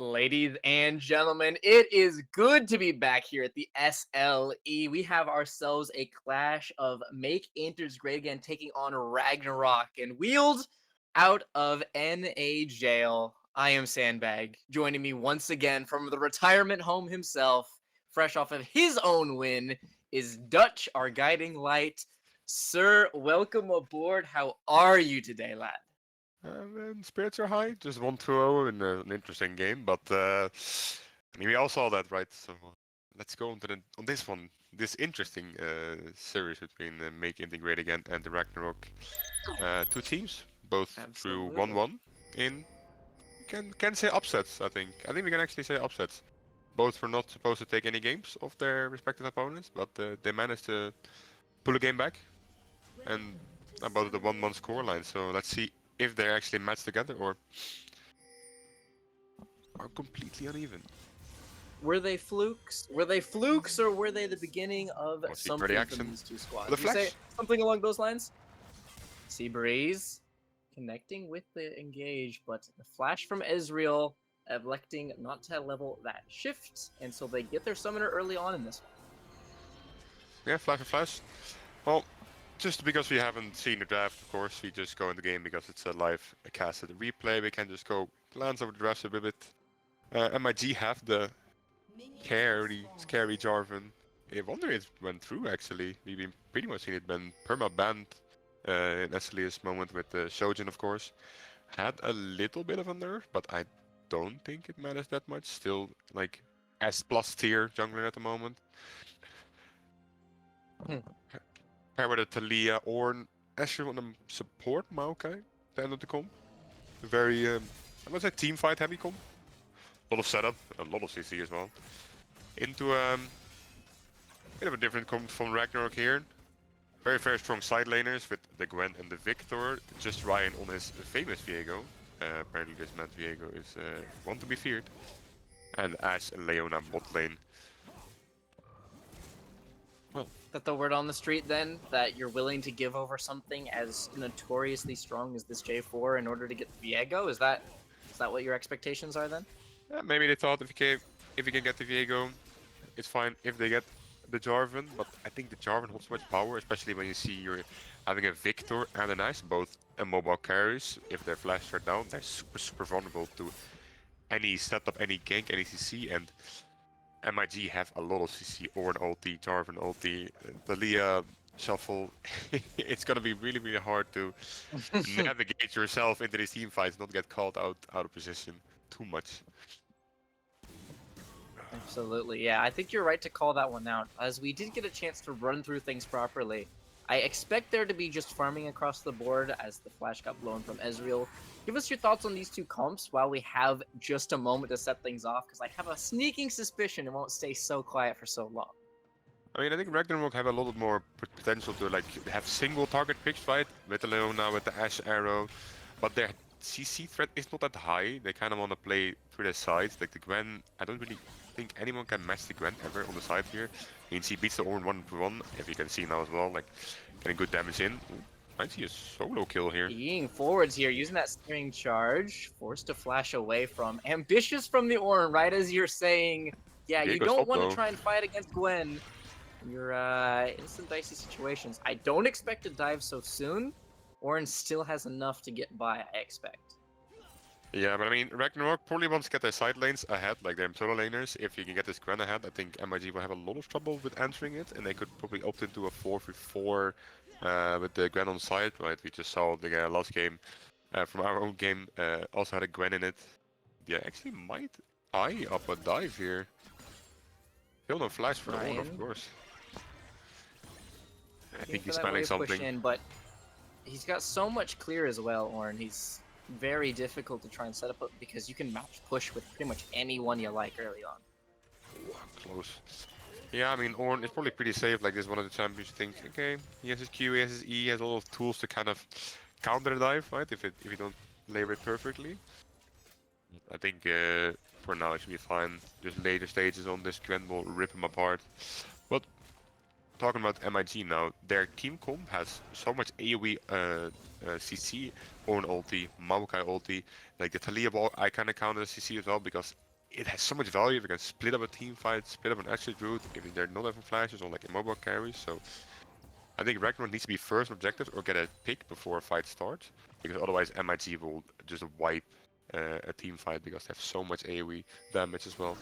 Ladies and gentlemen, it is good to be back here at the SLE. We have ourselves a clash of Make Inters Great Again taking on Ragnarok and wheeled out of NA jail. I am Sandbag. Joining me once again from the retirement home himself, fresh off of his own win, is Dutch, our guiding light. Sir, welcome aboard. How are you today, lad? And spirits are high. Just 1-2-0 in an interesting game, but I mean we all saw that, right? So let's go on this one, this interesting series between Make Inting Great Again and the Ragnarok. Two teams, both through Absolutely. 1-1 in can say upsets. I think we can actually say upsets. Both were not supposed to take any games of their respective opponents, but they managed to pull a game back and about the 1-1 scoreline. So let's see if they're actually matched together or are completely uneven. Were they flukes? Were they flukes, or were they the beginning of We'll see for the something from action. these two The squads? You say flash. something along those lines? Sea Breeze connecting with the engage, but the flash from Ezreal electing not to level that shift, and so they get their summoner early on in this one. Yeah, flash and flash. Well, just because we haven't seen the draft, of course, we just go in the game because it's a live casted replay. We can just go glance over the draft a bit. MIG have the scary Jarvan. I wonder if it went through actually. We've been pretty much seen it been perma-banned in SLE's moment with Shojin, of course. Had a little bit of a nerf, but I don't think it matters that much. Still, like, S plus tier jungler at the moment. Hmm. Pair with a Talia or an Asher on the support Maokai, the end of the comp. Very, I would say team fight heavy comp. A lot of setup, a lot of CC as well. Into bit of a different comp from Ragnarok here. Very strong side laners with the Gwen and the Victor. Just Ryan on his famous Viego. Apparently this man Viego is one to be feared. And Ash and Leona bot lane. Well, That the word on the street then that you're willing to give over something as notoriously strong as this J4 in order to get the Viego? Is that what your expectations are then? maybe they thought if you can get the Viego, it's fine if they get the Jarvan, but I think the Jarvan holds so much power, especially when you see you're having a Victor and an Ice, both mobile carries. If their flashes are down, they're super vulnerable to any setup, any gank, any CC, and MIG have a lot of CC, or an ulti, Jarvan ulti, Dalia shuffle. It's gonna be really hard to navigate yourself into these team fights, not get called out of position too much. Absolutely, yeah. I think you're right to call that one out, as we did get a chance to run through things properly. I expect there to be just farming across the board as the flash got blown from Ezreal. Give us your thoughts on these two comps while we have just a moment to set things off, because I have a sneaking suspicion it won't stay so quiet for so long. I mean, I think Ragnarok have a lot more potential to like have single target picks, right? With the Leona, with the Ash Arrow, but their CC threat is not that high. They kind of want to play through their sides. Like the Gwen, I don't really think anyone can match the Gwen ever on the side here. I mean, she beats the Ornn 1-1, if you can see now as well, like getting good damage in. Ooh, I see a solo kill here. Being forwards here, using that steering charge, forced to flash away from Ambitious from the Ornn, right as you're saying, yeah, you Viego's don't top want to though. try and fight against Gwen. You're in some dicey situations. I don't expect to dive so soon. Ornn still has enough to get by, I expect. Yeah, but I mean, Ragnarok probably wants to get their side lanes ahead, like their solo laners. If you can get this Gwen ahead, I think MIG will have a lot of trouble with answering it, and they could probably opt into a 4v4 with the Gwen on side, right? We just saw the last game from our own game, also had a Gwen in it. Yeah, actually might eye up a dive here. Still no flash for the Ornn, of Ryan course. I looking think for he's that smelling wave push something. in, but he's got so much clear as well, Ornn. He's very difficult to try and set up because you can match push with pretty much anyone you like early on. Ooh, close. Yeah, I mean, Ornn is probably pretty safe. Like, this is one of the champions you think, okay, he has his Q, he has his E, he has a lot of tools to kind of counter the dive, right? If you don't labor it perfectly. I think for now it should be fine. Just later stages on this Gwen will rip him apart. But talking about MIG now, their team comp has so much AoE CC, Ornn ulti, Maokai ulti. Like the Talia ball, I kind of count as CC as well because it has so much value if you can split up a team fight, split up an exit route, if they're not having flashes or like immobile carries. So I think Ragnarok needs to be first objective or get a pick before a fight starts, because otherwise MIT will just wipe a team fight because they have so much AoE damage as well.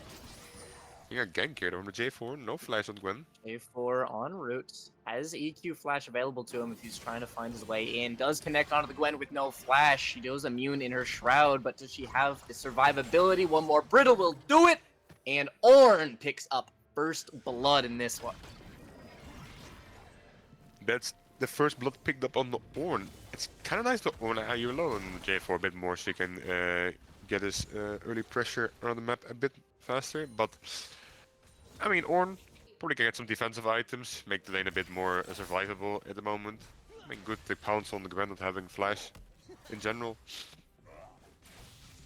Yeah, gank here on the J4, no flash on Gwen. A4 en route. Has EQ flash available to him if he's trying to find his way in. Does connect onto the Gwen with no flash. She goes immune in her shroud, but does she have the survivability? One more brittle will do it. And Ornn picks up first blood in this one. That's the first blood picked up on the Ornn. It's kind of nice to Ornn you alone J4 a bit more so you can get his early pressure around the map a bit faster. But I mean, Ornn probably can get some defensive items, make the lane a bit more survivable at the moment. I mean, good to pounce on the ground not having flash in general.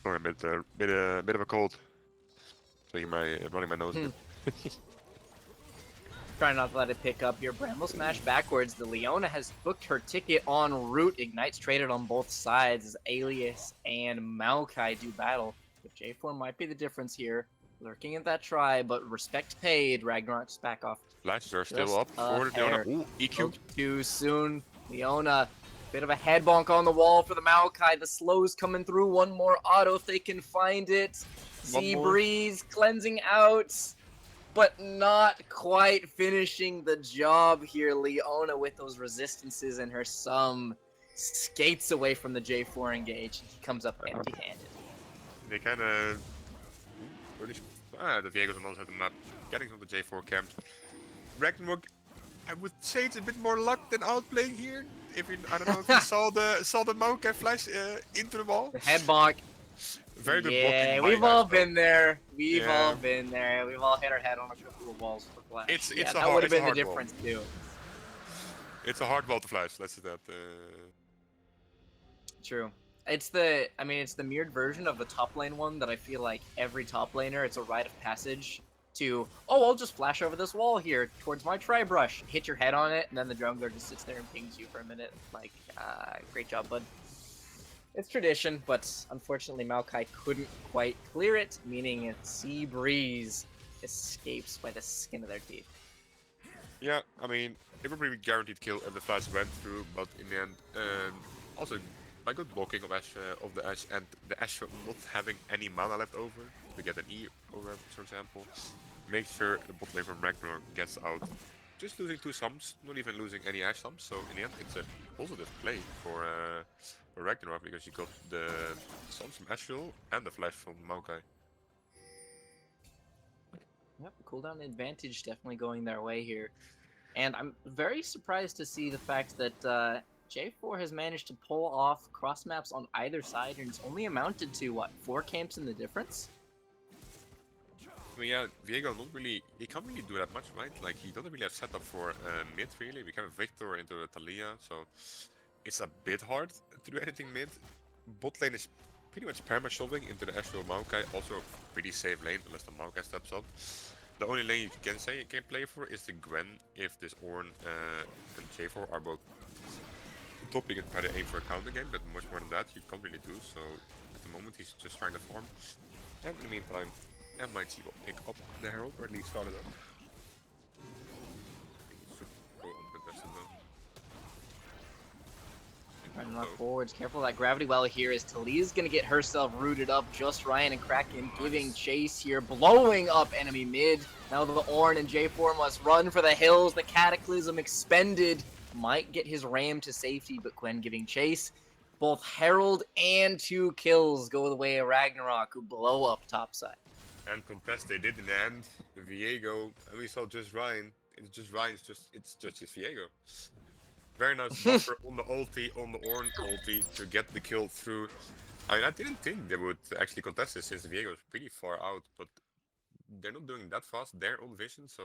Or a bit of a cold. So you might running my nose a bit. Trying not to let it pick up your Bramble Smash backwards. The Leona has booked her ticket en route. Ignite's traded on both sides as Alias and Maokai do battle. But J4 might be the difference here. Lurking at that try, but respect paid. Ragnarok's back off. Flashes are still Just up for the Leona. Ooh, EQ. Spoke too soon. Leona, bit of a head bonk on the wall for the Maokai. The slow's coming through. One more auto if they can find it. Sea Breeze cleansing out, but not quite finishing the job here. Leona with those resistances and her sum skates away from the J4 engage. He comes up empty-handed. They kind of... the Viego's on the other side of the map, getting from the J4 camp. Ragnarok, I would say it's a bit more luck than outplaying here. If you, I don't know if you saw the Maokai flash into the wall. The head bonk. Very good yeah, blocking. we've all been there. We've all been there. We've all hit our head on a couple of walls for flash. It's yeah, a that hard, would have been the hard difference wall. too. It's a hard wall to flash. Let's say that. True. It's the mirrored version of the top lane one that I feel like every top laner, it's a rite of passage to, oh, I'll just flash over this wall here towards my tri-brush, hit your head on it, and then the jungler just sits there and pings you for a minute. Like, great job, bud. It's tradition, but unfortunately Maokai couldn't quite clear it, meaning a Sea Breeze escapes by the skin of their teeth. Yeah, I mean, it would be guaranteed kill if the flash went through, but in the end, also by good blocking of the Ashe and the Ashe not having any mana left over to get an E over, for example, make sure the bot lane from Ragnarok gets out. Just losing 2 sums, not even losing any Ashe sums, so in the end it's a positive play for Ragnarok because you got the sums from Ashe and the flash from Maokai. Yep, cooldown advantage definitely going their way here. And I'm very surprised to see the fact that J4 has managed to pull off cross maps on either side, and it's only amounted to, what, 4 camps in the difference? I mean, yeah, Viego he can't really do that much, right? Like, he doesn't really have setup for mid, really. We can have Victor into Thalia, so it's a bit hard to do anything mid. Bot lane is pretty much perma-shoving into the Astral Maokai, also a pretty safe lane, unless the Maokai steps up. The only lane you can say you can play for is the Gwen, if this Ornn and J4 are both top. You can try to aim for a counter game, but much more than that you can't really do, so at the moment he's just trying to farm. And in the meantime, MIT will pick up the Herald, or at least start it up. Ragnarok forwards, careful of that gravity well here as Talia's gonna get herself rooted up. Just Ryan and Kraken giving chase here, blowing up enemy mid. Now the Ornn and J4 must run for the hills. The Cataclysm expended. Might get his ram to safety, but Gwen giving chase. Both Herald and 2 kills go the way of Ragnarok, who blow up topside. And contest they did in the end. Viego, and we saw just Ryan. It's just Viego. Very nice buffer on the ulti, on the Ornn ulti to get the kill through. I mean, I didn't think they would actually contest this since Viego is pretty far out, but they're not doing that fast. They're on vision, so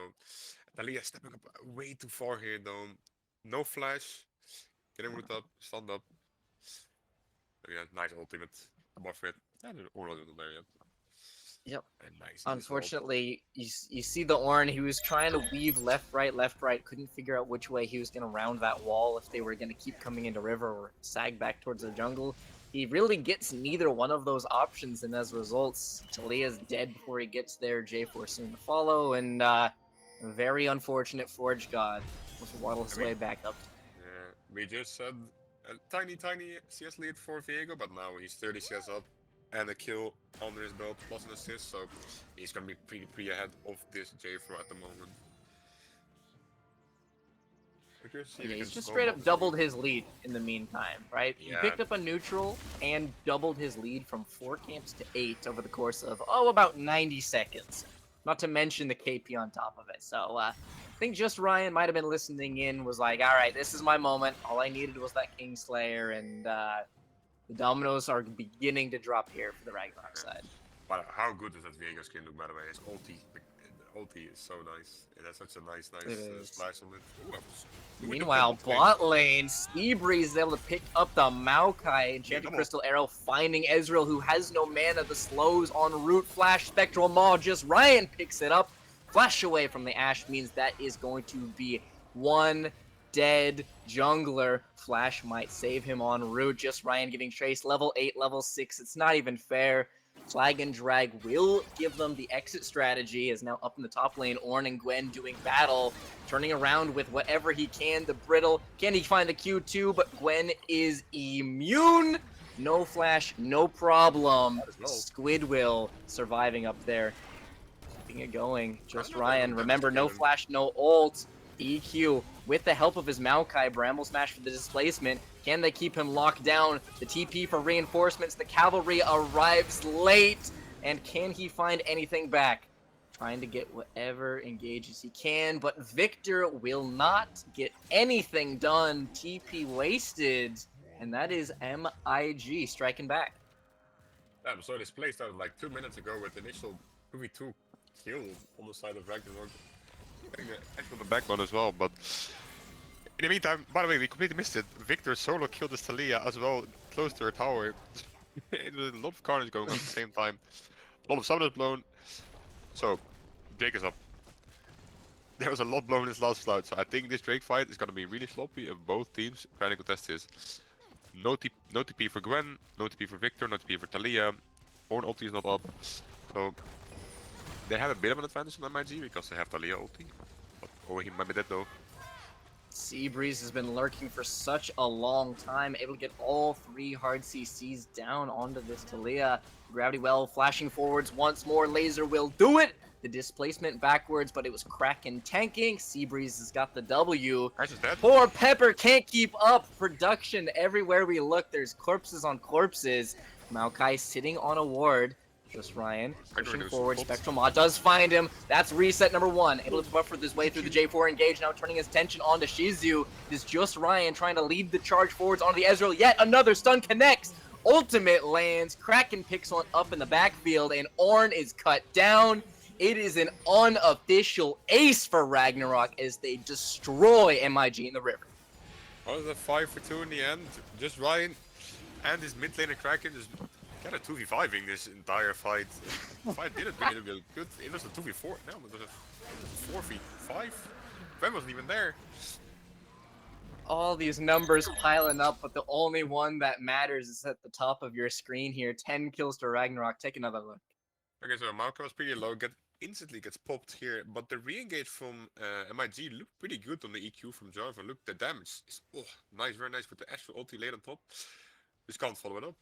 Thalia stepping up way too far here though. No flash, getting rooted up, stand up. Yeah, nice ultimate. Buffer it. And the Ornn not there yet. Yep. And nice. Unfortunately, you see the Ornn. He was trying to weave left, right. Couldn't figure out which way he was going to round that wall if they were going to keep coming into river or sag back towards the jungle. he really gets neither one of those options, and as a result, Talia's dead before he gets there. J4 soon to follow, and very unfortunate Forge God must waddle his way back up. Yeah, we just said a tiny CS lead for Viego, but now he's 30 CS up and a kill under his belt plus an assist, so he's gonna be pretty ahead of this J4 at the moment. Yeah, he's just straight up doubled his lead in the meantime, right? Yeah. He picked up a neutral and doubled his lead from 4 camps to 8 over the course of, about 90 seconds. Not to mention the KP on top of it. So I think just Ryan might have been listening in, was like, all right, this is my moment. All I needed was that Kingslayer, and the dominoes are beginning to drop here for the Ragnarok side. But how good is that Viego skin look, by the way? His ulti, the ulti is so nice. It has such a nice splash on it. Ooh, meanwhile, bot lane, Seabreeze is able to pick up the Maokai, Enchanted Crystal Arrow, finding Ezreal, who has no mana. The slows en route, Flash, Spectral Maw, just Ryan picks it up. Flash away from the Ashe means that is going to be one dead jungler. Flash might save him en route. Just Ryan giving Trace level 8, level 6. It's not even fair. Flag and Drag will give them the exit strategy, is now up in the top lane. Ornn and Gwen doing battle, turning around with whatever he can. The Brittle, can he find the Q2? But Gwen is immune. No Flash, no problem. Squidwill surviving up there. Keeping it going. Just Ryan. Remember, no Flash, no ult. EQ with the help of his Maokai, Bramble Smash for the displacement. Can they keep him locked down? The TP for reinforcements. The cavalry arrives late. And can he find anything back? Trying to get whatever engages he can, but Victor will not get anything done. TP wasted. And that is MIG striking back. Damn, so this play started like 2 minutes ago with initial 2v2 kill on the side of Ragnarok. Actually the backbone as well, but in the meantime, by the way, we completely missed it. Victor solo killed the Thalia as well, close to her tower. It was a lot of carnage going on at the same time. A lot of summoners blown. So, Drake is up. There was a lot blown in this last flood, so I think this Drake fight is gonna be really sloppy of both teams trying to contest this. No TP for Gwen, no TP for Victor, no TP for Thalia. Ornn ulti is not up. So they have a bit of an advantage on MIG because they have Thalia ulti. But he might be dead though. Seabreeze has been lurking for such a long time, able to get all 3 hard CCs down onto this Thalia. Gravity Well flashing forwards once more. Laser will do it. The displacement backwards, but it was Kraken tanking. Seabreeze has got the W. Poor Pepper can't keep up. Production everywhere we look. There's corpses on corpses. Maokai sitting on a ward. Just Ryan pushing forward. Spectral Maw does find him. That's reset number 1. Able to buffer his way through the J4 engage. Now turning his attention onto Shizu. It is just Ryan trying to lead the charge forwards onto the Ezreal. Yet another stun connects. Ultimate lands. Kraken picks one up in the backfield, and Ornn is cut down. It is an unofficial ace for Ragnarok as they destroy MIG in the river. Oh, the 5-for-2 in the end. Just Ryan and his mid laner Kraken just kind of 2v5ing this entire fight. The fight didn't really good. It was a 2v4. No, it was a 4v5. Gwen wasn't even there. All these numbers piling up, but the only one that matters is at the top of your screen here. 10 kills to Ragnarok. Take another look. Okay, so Maokai was pretty low. Instantly gets popped here, but the re-engage from MIG looked pretty good on the EQ from Jarvan. Look, the damage is nice, very nice with the actual ulti laid on top. Just can't follow it up.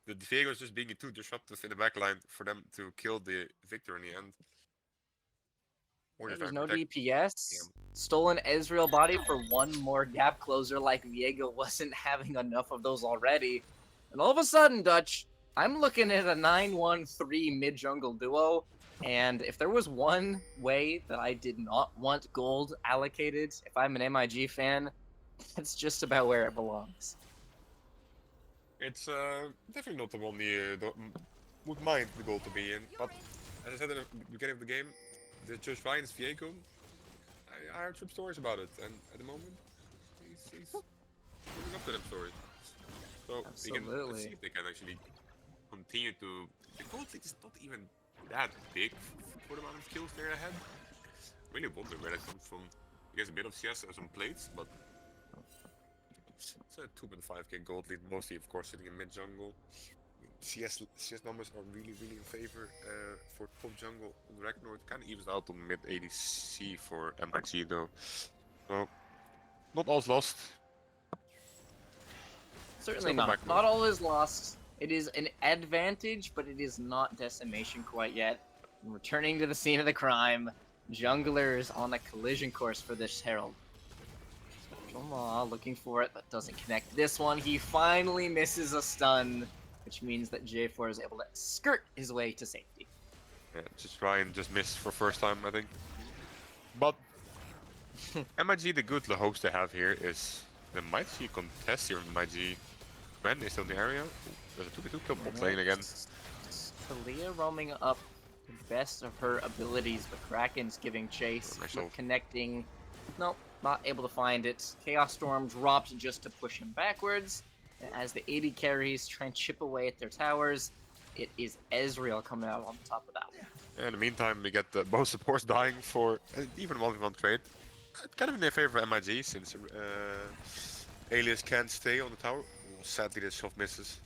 The Viego is just being too disruptive in the backline for them to kill the Victor in the end. There's no DPS. Stolen Ezreal body for one more gap closer, like Viego wasn't having enough of those already. And all of a sudden, Dutch, I'm looking at a 9-1-3 mid-jungle duo. And if there was one way that I did not want gold allocated, if I'm an MIG fan, that's just about where it belongs. It's definitely not the one you would mind the gold to be in, but as I said in the beginning of the game, the Just Ryan's Viego, I heard some stories about it, and at the moment, he's living up to them stories. So let's see if they can actually continue to... The gold lead is not even that big for the amount of kills they're ahead. Really wonder where that comes from. He has a bit of CS and some plates, but It's a 2.5k gold lead, mostly of course sitting in mid jungle. CS numbers are really in favor for top jungle on Ragnarok. It kind of evens out on mid ADC for MIG though. So not all's lost. Certainly Still come not. back Not though. all is lost. It is an advantage, but it is not decimation quite yet. And returning to the scene of the crime, junglers on a collision course for this Herald. Spectral Maw looking for it, but doesn't connect this one. He finally misses a stun, which means that J4 is able to skirt his way to safety. Yeah, just Ryan just missed for first time I think. But MIG, the good hopes they have here is they might see a contest here in MIG. Gwen is still in the area. Ooh, there's a 2v2 kill bot lane again. Talia roaming up the best of her abilities, but Kraken's giving chase, Nice flip ult. connecting. Nope, not able to find it. Chaos Storm dropped just to push him backwards. And as the AD carries try and chip away at their towers, it is Ezreal coming out on top of that one. In the meantime, we get both supports dying for even 1v1 trade. Kind of in their favor of MIG since Alias can't stay on the tower. Sadly, this shot misses.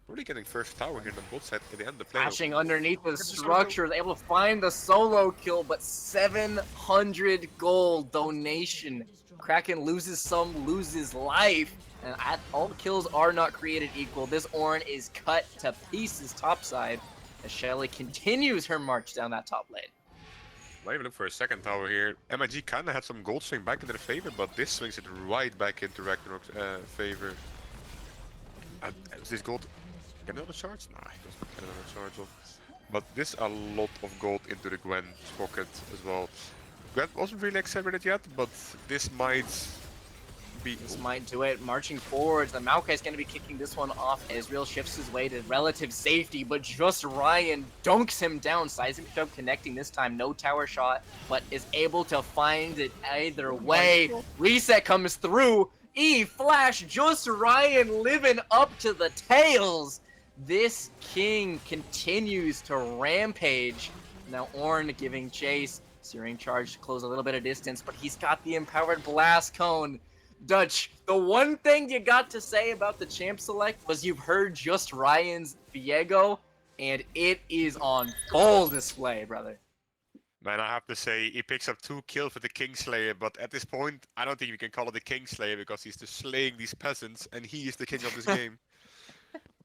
Really getting first tower here in the bot side at the end of the play. Crashing underneath the structure, is able to find the solo kill, but 700 gold donation. Kraken loses some, loses life, and all kills are not created equal. This Ornn is cut to pieces topside as Shelly continues her march down that top lane. Might even look for a second tower here. MIG kind of had some gold swing back in their favor, but this swings it right back into Ragnarok's favor. Is this gold? Get another charge? Nah, he doesn't get another charge off. But this a lot of gold into the Gwen's pocket as well. Gwen wasn't really accelerated yet, but this might be... This might do it. Marching forwards, the Maokai is going to be kicking this one off. Ezreal shifts his way to relative safety, but just Ryan dunks him down. Seismic Shove connecting this time. No tower shot, but is able to find it either way. Reset comes through. Flash, just Ryan living up to the tails. This king continues to rampage. Now Ornn giving chase. Searing charge to close a little bit of distance, but he's got the empowered blast cone. Dutch, the one thing you got to say about the champ select was you've heard just Ryan's Viego, and it is on full display, brother. Man, I have to say, he picks up 2 kills with the Kingslayer, but at this point, I don't think we can call it the Kingslayer because he's just slaying these peasants, and he is the king of this game.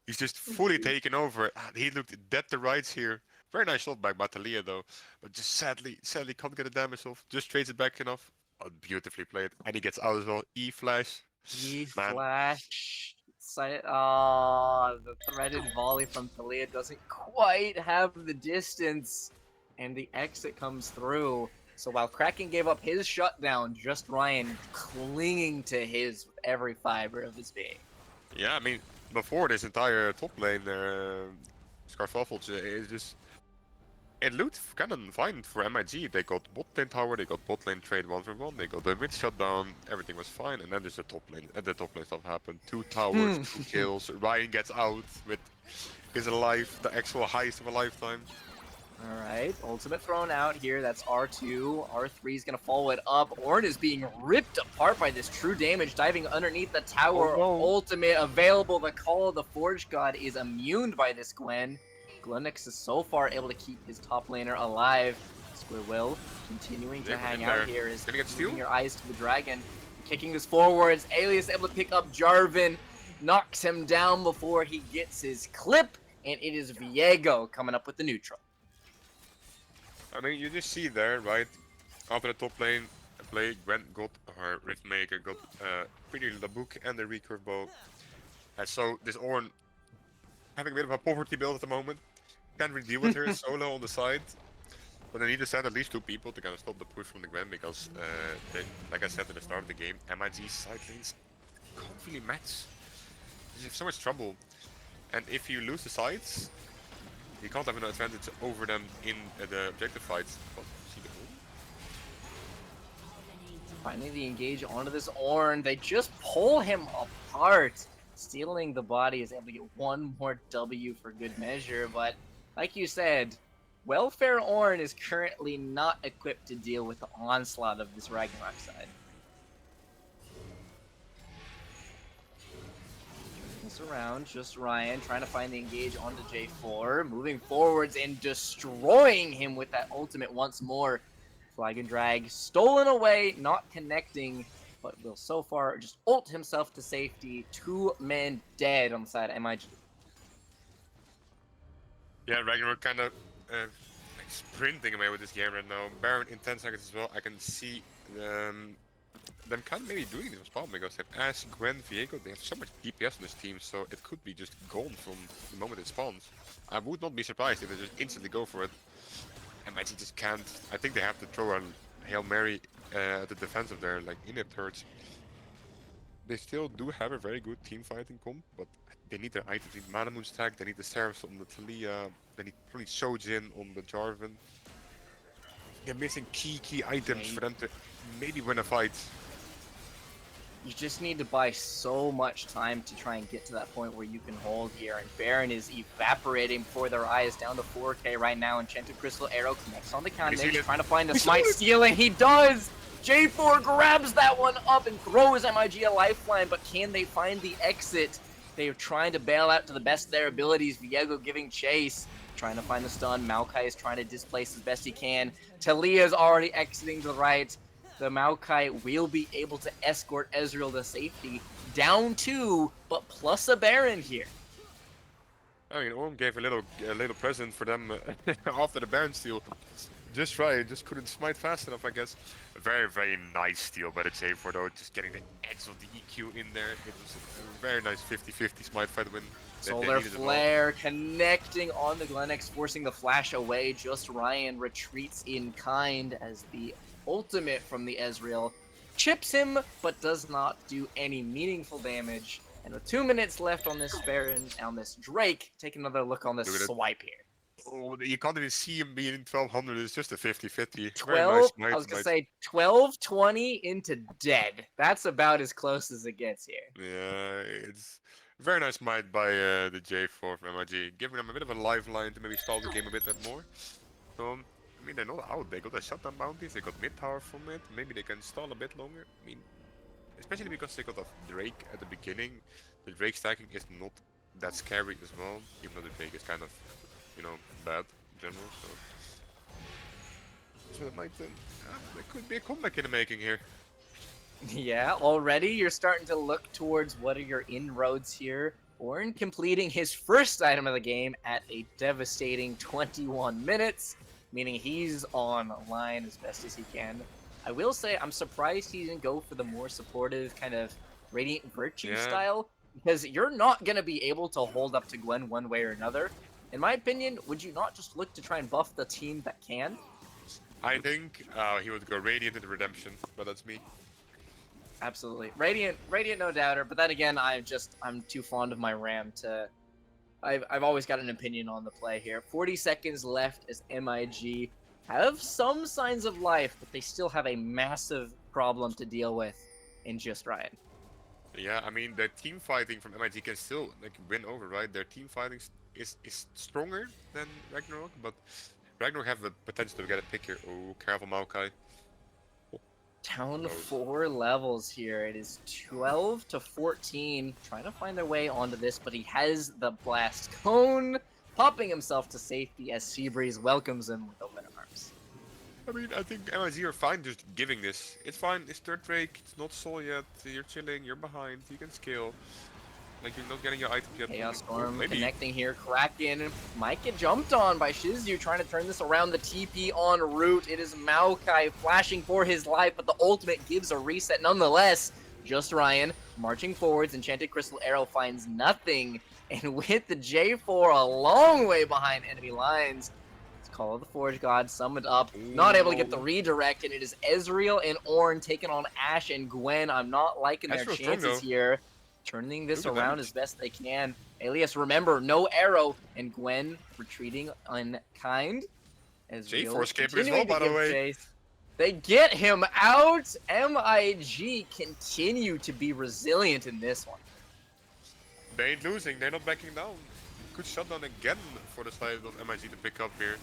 He's just fully taken over. He looked dead to rights here. Very nice shot back by Talia though, but just sadly can't get the damage off. Just trades it back enough. Oh, beautifully played, and he gets out as well. Flash. Flash. The threaded volley from Talia doesn't quite have the distance, and the exit comes through. So while Kraken gave up his shutdown, just Ryan clinging to his with every fiber of his being. Yeah, I mean, before this entire top lane, Scarfaffle is just... It looked kind of fine for MIG. They got bot lane tower, they got bot lane trade 1v1, they got the mid shutdown, everything was fine, and then there's the top lane. And the top lane stuff happened. 2 towers, 2 kills. Ryan gets out with his life, the actual highest of a lifetime. Alright, ultimate thrown out here. That's R2. R3 is going to follow it up. Ornn is being ripped apart by this true damage, diving underneath the tower. Oh, no. Ultimate available. The Call of the Forge God is immune by this Gwen. Glenix is so far able to keep his top laner alive. Squirrel continuing to hang out here is moving your eyes to the dragon. Kicking this forwards. Alias able to pick up Jarvan. Knocks him down before he gets his clip. And it is Viego coming up with the neutral. I mean, you just see there, right? After the top lane play, Gwen got her Riftmaker, got pretty the book and the recurve bow. And so this Ornn having a bit of a poverty build at the moment. Can't really deal with her solo on the side. But they need to send at least 2 people to kind of stop the push from the Gwen because, they, like I said at the start of the game, MIG's side lanes can't really match. You have so much trouble. And if you lose the sides, you can't have an advantage over them in the objective fights. Finally, the engage onto this Ornn. They just pull him apart. Stealing the body is able to get 1 more W for good measure, but like you said, Welfare Ornn is currently not equipped to deal with the onslaught of this Ragnarok side. this around. Just Ryan trying to find the engage onto J4, moving forwards and destroying him with that ultimate once more. Flag and drag stolen away, not connecting, but will so far just ult himself to safety. 2 men dead on the side of MIG. Yeah, Ragnarok kind of like sprinting away with this game right now. Baron in 10 seconds as well. I can see them kind of maybe doing this on spawn because they have Ash, Gwen, Viego. They have so much DPS on this team, so it could be just gone from the moment it spawns. I would not be surprised if they just instantly go for it. MIT just can't. I think they have to throw a Hail Mary at the defensive there, like in their turrets. They still do have a very good team fighting comp, but they need their items. They need Mana Moon stack, they need the Seraphs on the Talia, they need probably Shojin on the Jarvan. They're missing key items for them to maybe win a fight. You just need to buy so much time to try and get to that point where you can hold here. And Baron is evaporating before their eyes, down to 4k right now. Enchanted Crystal Arrow connects on the counter, trying to find the smite stealing. He does! J4 grabs that one up and throws MIG a lifeline, but can they find the exit? They are trying to bail out to the best of their abilities. Viego giving chase, trying to find the stun. Maokai is trying to displace as best he can. Talia is already exiting to the right. The Maokai will be able to escort Ezreal to safety. Down 2, but plus a Baron here. I mean, Orm gave a little present for them after the Baron steal. Just right, just couldn't smite fast enough, I guess. A very nice steal by the J4 though, just getting the edge of the EQ in there. It was a very nice 50-50 smite fight win. Solar Flare connecting on the Glennex, forcing the flash away. Just Ryan retreats in kind as the ultimate from the Ezreal chips him, but does not do any meaningful damage. And with 2 minutes left on this Baron, on this Drake, take another look on this swipe here. Oh, you can't even see him being 1200. It's just a 50-50. 12. Nice I was gonna say 12-20 into dead. That's about as close as it gets here. Yeah, it's very nice might by the J4 from MIG, giving them a bit of a lifeline to maybe stall the game a bit more. So, I mean, they're not out. They got the shutdown bounties. They got mid tower from it. Maybe they can stall a bit longer. I mean, especially because they got a Drake at the beginning. The Drake stacking is not that scary as well, even though the Drake is kind of, you know, bad in general. So that might, there could be a comeback in the making here. Yeah, already you're starting to look towards what are your inroads here. Ornn completing his first item of the game at a devastating 21 minutes, meaning he's online as best as he can. I will say I'm surprised he didn't go for the more supportive kind of Radiant Virtue style, because you're not going to be able to hold up to Gwen one way or another. In my opinion, would you not just look to try and buff the team that can? I think he would go Radiant into Redemption, but that's me. Absolutely. Radiant no doubter, but then again, I'm too fond of my Ram to... I've always got an opinion on the play here. 40 seconds left as MIG have some signs of life, but they still have a massive problem to deal with in Just Ryan. Yeah, I mean, the team fighting from MIG can still like win over, right? Their team fighting is stronger than Ragnarok, but Ragnarok have the potential to get a pick here. Oh, careful Maokai. Down 4 levels here. It is 12-14. Trying to find their way onto this, but he has the Blast Cone, popping himself to safety as Seabreeze welcomes him with open arms. I mean, I think MIG are fine just giving this. It's fine, it's third Drake, it's not Sol yet, you're chilling, you're behind, you can scale. Like, you're not getting your item yet. Chaos Storm connecting here. Kraken might get jumped on by Shizyu, trying to turn this around. The TP en route. It is Maokai flashing for his life, but the ultimate gives a reset nonetheless. Just Ryan marching forwards. Enchanted Crystal Arrow finds nothing. And with the J4 a long way behind enemy lines, it's Call of the Forge God summoned up. Not able to get the redirect, and it is Ezreal and Ornn taking on Ashe and Gwen. I'm not liking their chances here. Turning this around as best they can. Alias, remember, no arrow, and Gwen retreating unkind. As J4 escaping as well, by the way. Chase. They get him out. MIG continue to be resilient in this one. They ain't losing, they're not backing down. Good shutdown again for the side of MIG to pick up here.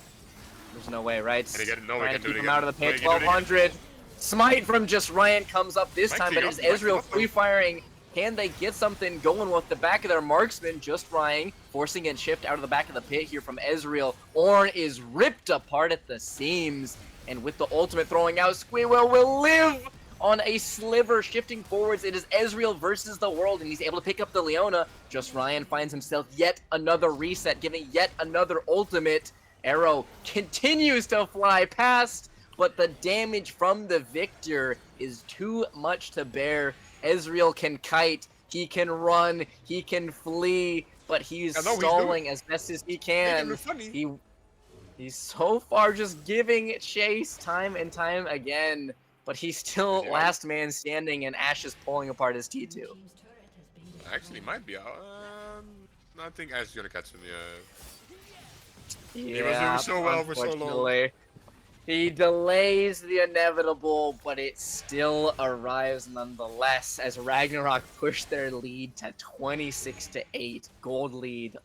There's no way, right? And again, no, trying to keep him out of the pit. 1200. Smite from Just Ryan comes up this time, but it is Ezreal free firing Can they get something going with the back of their marksman? Just Ryan forcing a shift out of the back of the pit here from Ezreal. Ornn is ripped apart at the seams. And with the ultimate throwing out, Squirrel will live on a sliver shifting forwards. It is Ezreal versus the world, and he's able to pick up the Leona. Just Ryan finds himself yet another reset, giving yet another ultimate. Arrow continues to fly past, but the damage from the Victor is too much to bear. Ezreal can kite, he can run, he can flee, but he's stalling as best as he can. He's so far just giving chase time and time again, but he's still last man standing, and Ashe is pulling apart his T2. Actually, might be. I think Ashe is gonna catch him. Yeah. He was doing so well for so long. He delays the inevitable, but it still arrives nonetheless as Ragnarok push their lead to 26-8. Gold lead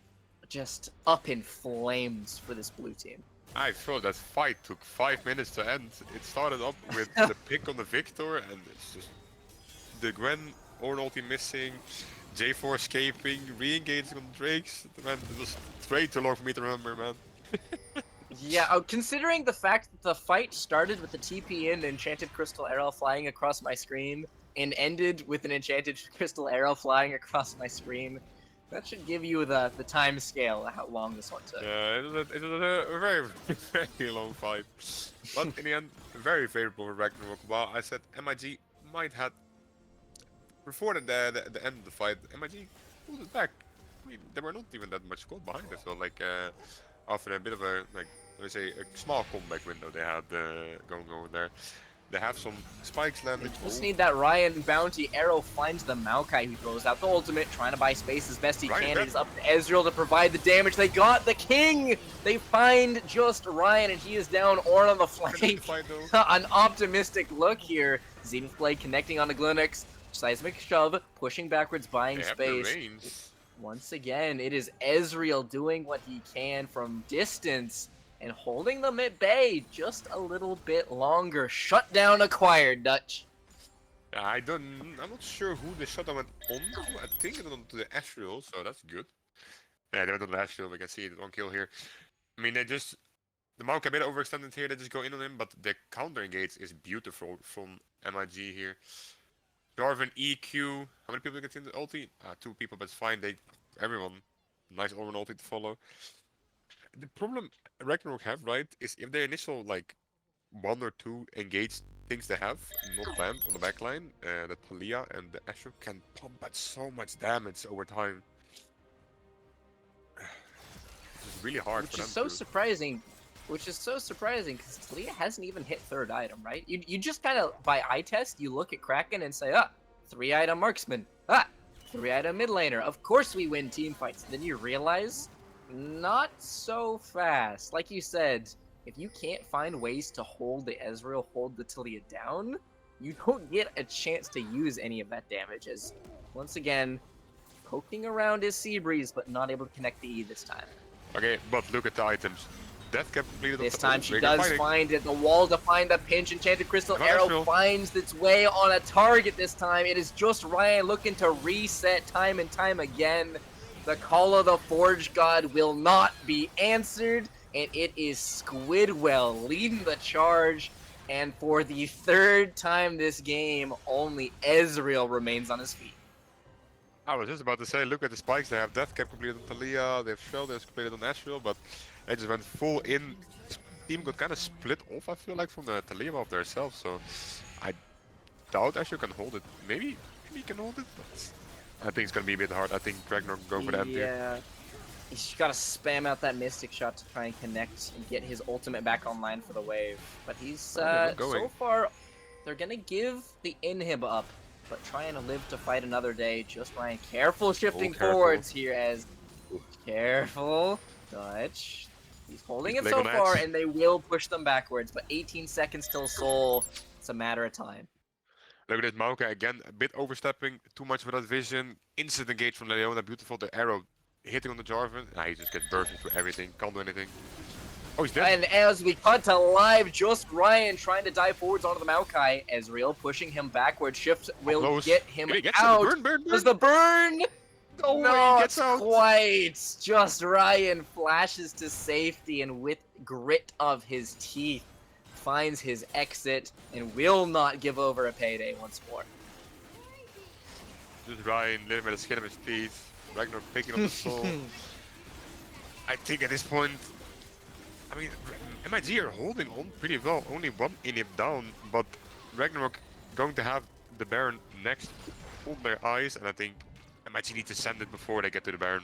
just up in flames for this blue team. I thought that fight took 5 minutes to end. It started up with the pick on the Victor, and it's just the Gwen Ornn ulti missing, J4 escaping, re-engaging on Drakes. Man, it was way too long for me to remember, man. Yeah, considering the fact that the fight started with the TP in Enchanted Crystal Arrow flying across my screen and ended with an Enchanted Crystal Arrow flying across my screen, that should give you the time scale of how long this one took. Yeah, it was a very, very long fight. But in the end, very favorable for Ragnarok. While I said MIG might have, before the end of the fight, MIG pulled it back. I mean, there were not even that much squad behind it, so like, after a bit of a, like, let's say, a small comeback window they had going over there. They have some spikes landed. They just need that Ryan bounty. Arrow finds the Maokai, who throws out the ultimate, trying to buy space as best he can. It is up to Ezreal to provide the damage. They got the king! They find just Ryan, and he is down. Ornn on the flank. An optimistic look here. Zenith Blade connecting on the Glunix. Seismic shove, pushing backwards, buying space. Once again, it is Ezreal doing what he can from distance and holding them at bay just a little bit longer. Shutdown acquired, Dutch. I'm not sure who the shutdown went on. I think it went onto the Ezreal, so that's good. Yeah, they went on the Ezreal. We can see it on kill here. I mean, the Maokai a bit overextended here. They just go in on him, but the counter engage is beautiful from MIG here. Jarvan, EQ. How many people get in the ulti? 2 people, but it's fine. Everyone. Nice Ornn ulti to follow. The problem Ragnarok have, right, is if their initial, like, 1 or 2 engaged things they have not planned on the backline, the Talia and the Ashe can pump at so much damage over time. It's really hard for them. Which is so surprising, because Talia hasn't even hit 3rd item, right? You just kind of, by eye test, you look at Kraken and say, 3-item marksman, 3-item mid laner. Of course we win team fights. Then you realize, not so fast. Like you said, if you can't find ways to hold the Ezreal, hold the Talia down, you don't get a chance to use any of that damage. As, once again, poking around his Seabreeze, but not able to connect the E this time. Okay, but look at the items. Death cap completed. This time she does find it. The wall to find the pinch. Enchanted Crystal Arrow finds its way on a target this time. It is just Ryan looking to reset time and time again. The call of the Forge God will not be answered, and it is Squidwell leading the charge. And for the 3rd time this game, only Ezreal remains on his feet. I was just about to say, look at the spikes. They have Death Cap completed on Talia, they have Shell, they've completed on Ezreal, but they just went full in. Team got kind of split off, I feel like, from the Talia of themselves, so I doubt Ezreal can hold it. Maybe he can hold it, but I think it's gonna be a bit hard. I think Ragnarok go for that here. Yeah, he's gotta spam out that Mystic Shot to try and connect and get his ultimate back online for the wave. But he's, so far, they're gonna give the inhib up, but trying to live to fight another day. Just Ryan, careful shifting forwards here as, careful, Dutch. He's holding it so far, and they will push them backwards, but 18 seconds till Soul. It's a matter of time. Look at this Maokai again, a bit overstepping, too much for that vision. Instant engage from Leona, beautiful. The arrow hitting on the Jarvan. He just gets bursting through everything, can't do anything. Oh, he's dead. And as we cut to live, just Ryan trying to dive forwards onto the Maokai. Ezreal pushing him backward. Shift How will close? get him If he gets it, the out. burn, burn, Does burn. the burn? No way, he Not gets out. quite. Just Ryan flashes to safety and with grit of his teeth finds his exit and will not give over a payday once more. Just Ryan living with the skin of his teeth. Ragnar picking up the soul. I think at this point, I mean, MIG are holding on pretty well. Only one inhib down, but Ragnarok going to have the Baron next on their eyes, and I think MIG need to send it before they get to the Baron.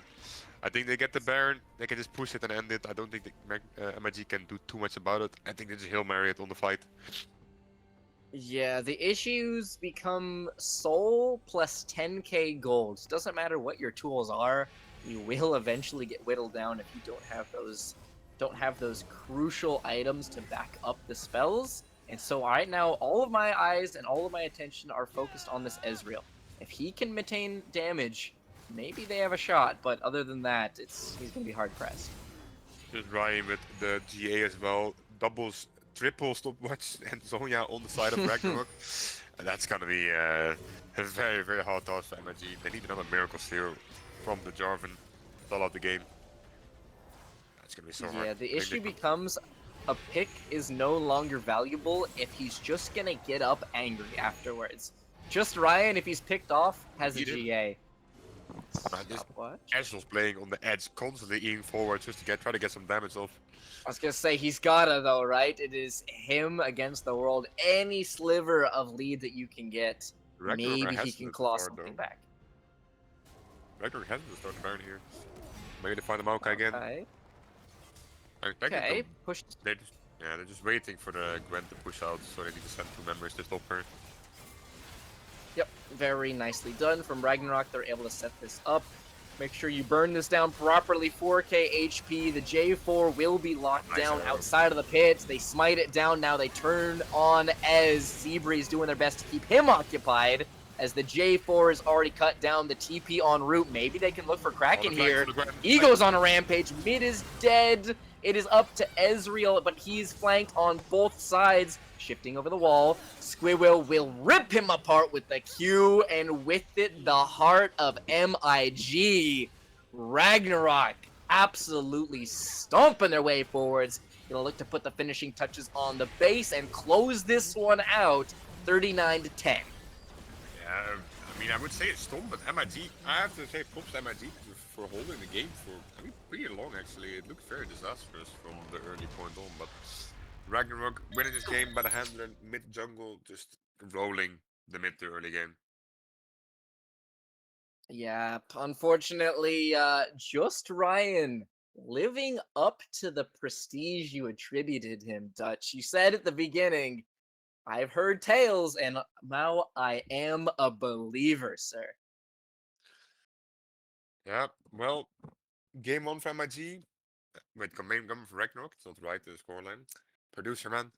I think they get the Baron, they can just push it and end it. I don't think MIG can do too much about it. I think they just Hail Mary it on the fight. Yeah, the issues become soul plus 10k gold. Doesn't matter what your tools are, you will eventually get whittled down if you don't have those crucial items to back up the spells. And so right now, all of my eyes and all of my attention are focused on this Ezreal. If he can maintain damage, maybe they have a shot. But other than that, he's gonna be hard pressed. Just Ryan with the GA as well. Doubles, triple stopwatch and Zonya on the side of Ragnarok. And that's gonna be a very, very hard task for MIG. They need another miracle steal from the Jarvan to stall out the game. That's gonna be so hard. Yeah, the I think issue they becomes a pick is no longer valuable if he's just gonna get up angry afterwards. Just Ryan, if he's picked off, has a Eat it. GA. This Stopwatch. Ezreal's playing on the edge, constantly eating forward just to try to get some damage off. I was gonna say he's gotta though, right? It is him against the world. Any sliver of lead that you can get, Ragnarok maybe he has can to claw start something though. back. Ragnarok has to start the Baron here. Maybe they find the Maokai again. Okay. I think Okay. Push. they're just waiting for the Gwen to push out, so they need to send 2 members to stop her. Yep. Very nicely done from Ragnarok. They're able to set this up. Make sure you burn this down properly. 4k HP. The J4 will be locked Nice down arrow. outside of the pits. They smite it down. Now they turn on Ez. Zebra's doing their best to keep him occupied. As the J4 is already cut down. The TP en route. Maybe they can look for Kraken here. Ego's on a rampage. Mid is dead. It is up to Ezreal, but he's flanked on both sides. Shifting over the wall. Squirrel will rip him apart with the Q, and with it, the heart of MIG. Ragnarok absolutely stomping their way forwards. Gonna look to put the finishing touches on the base and close this one out 39-10. Yeah, I mean, I would say it's Storm, but MIG, I have to say props to MIG for holding the game for, I mean, pretty long actually. It looked very disastrous from the early point on, but Ragnarok winning this game by the handler, mid jungle, just rolling the mid to early game. Yeah, unfortunately, just Ryan living up to the prestige you attributed him, Dutch. You said at the beginning, I've heard tales, and now I am a believer, sir. Yeah, well, game 1 for MIG. Wait, main coming for Ragnarok, it's not right to the scoreline. Producer man.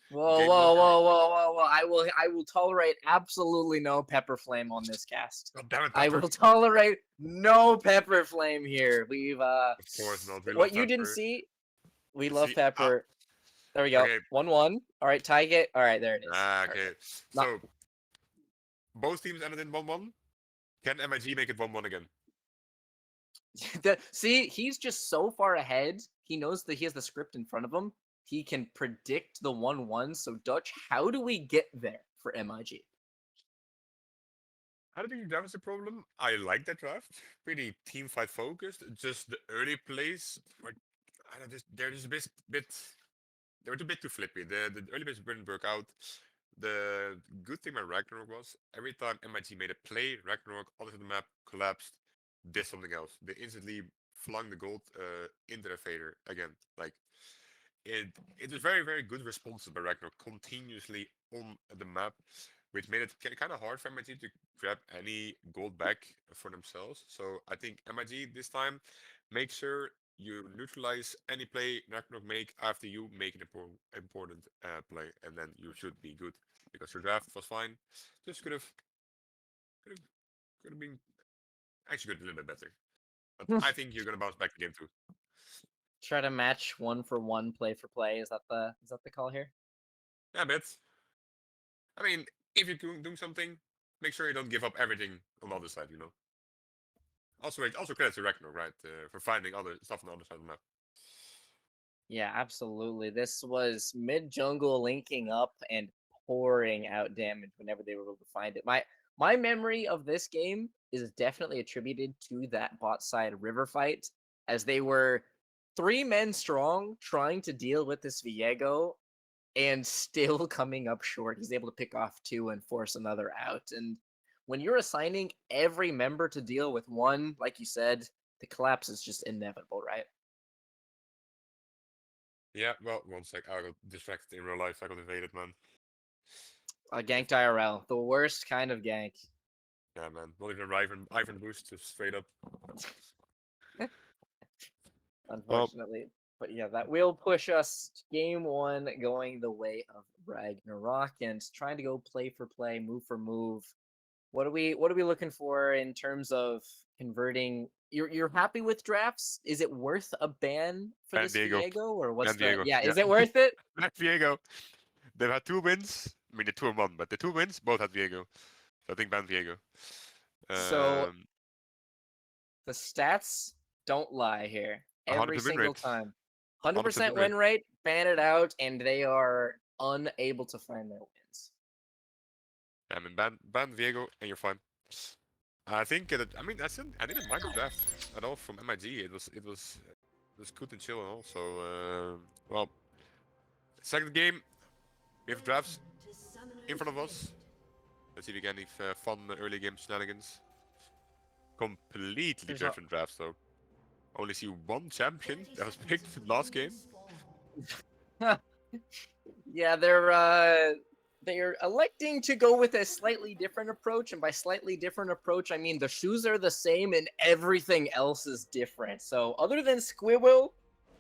Whoa, Game whoa, 1 for. whoa, whoa, whoa, whoa! I will tolerate absolutely no pepper flame on this cast. God damn it, I Pepper. will tolerate no pepper flame here. Of course not, we love What you didn't Pepper. see, we You love see, pepper. There we go. okay, 1-1. All right, tie it. All right, there it is. okay. Perfect. So, both teams ended in 1-1. Can MIG make it 1-1 again? See, he's just so far ahead. He knows that he has the script in front of him. He can predict the 1-1. So, Dutch, how do we get there for MIG? I don't think that was a problem. I like that draft. Pretty team fight focused. Just the early plays were, I don't know, they're just a bit they were a bit too flippy. The early plays didn't work out. The good thing about Ragnarok was every time MIT made a play, Ragnarok onto the map collapsed, did something else. They instantly flung the gold into their fader again. Like it, it was very very good responses by Ragnarok continuously on the map, which made it kind of hard for MIT to grab any gold back for themselves. So I think MIT this time make sure you neutralize any play Ragnarok make after you make an important play, and then you should be good because your draft was fine. Just could have could have been actually could have been a little bit better. But I think you're gonna bounce back the game too. Try to match 1-for-1, play for play. Is that the call here? Yeah, but I mean, if you're doing something, make sure you don't give up everything on the other side. Also credit to Ragnarok, right, for finding other stuff on the other side of the map. Yeah, absolutely. This was mid jungle linking up and pouring out damage whenever they were able to find it. My memory of this game is definitely attributed to that bot side river fight, as they were 3 men strong trying to deal with this Viego and still coming up short. He's able to pick off 2 and force another out. And when you're assigning every member to deal with one, like you said, the collapse is just inevitable, right? Yeah, well, one sec. I got distracted in real life. I got invaded, man. Ganked IRL, the worst kind of gank. Yeah, man. Not even Ivan boost, just straight up. Well, Unfortunately. But yeah, that will push us to game 1 going the way of Ragnarok and trying to go play for play, move for move. What are we looking for in terms of converting? You're happy with drafts? Is it worth a ban for Ban this Diego. Viego, or what's Ban the Diego. yeah? Yeah. Is it worth it? Ban Diego. They've had 2 wins. I mean, the 2-1, but the 2 wins both had Diego. So I think ban Diego. So the stats don't lie here. Every 100% win single rate. time, 100% 100% win rate. win rate. Ban it out, and they are unable to find their wins. Yeah, I mean, ban Diego and you're fine. I think I mean I didn't mind the draft at all from MIG. It was good and chill and all. So well, second game we have drafts in front of us. Let's see if we get any fun early game shenanigans. Completely There's a different drafts though. Only see one champion that was picked last game. yeah, they're electing to go with a slightly different approach, and by slightly different approach, I mean the shoes are the same and everything else is different. So other than Squirrel,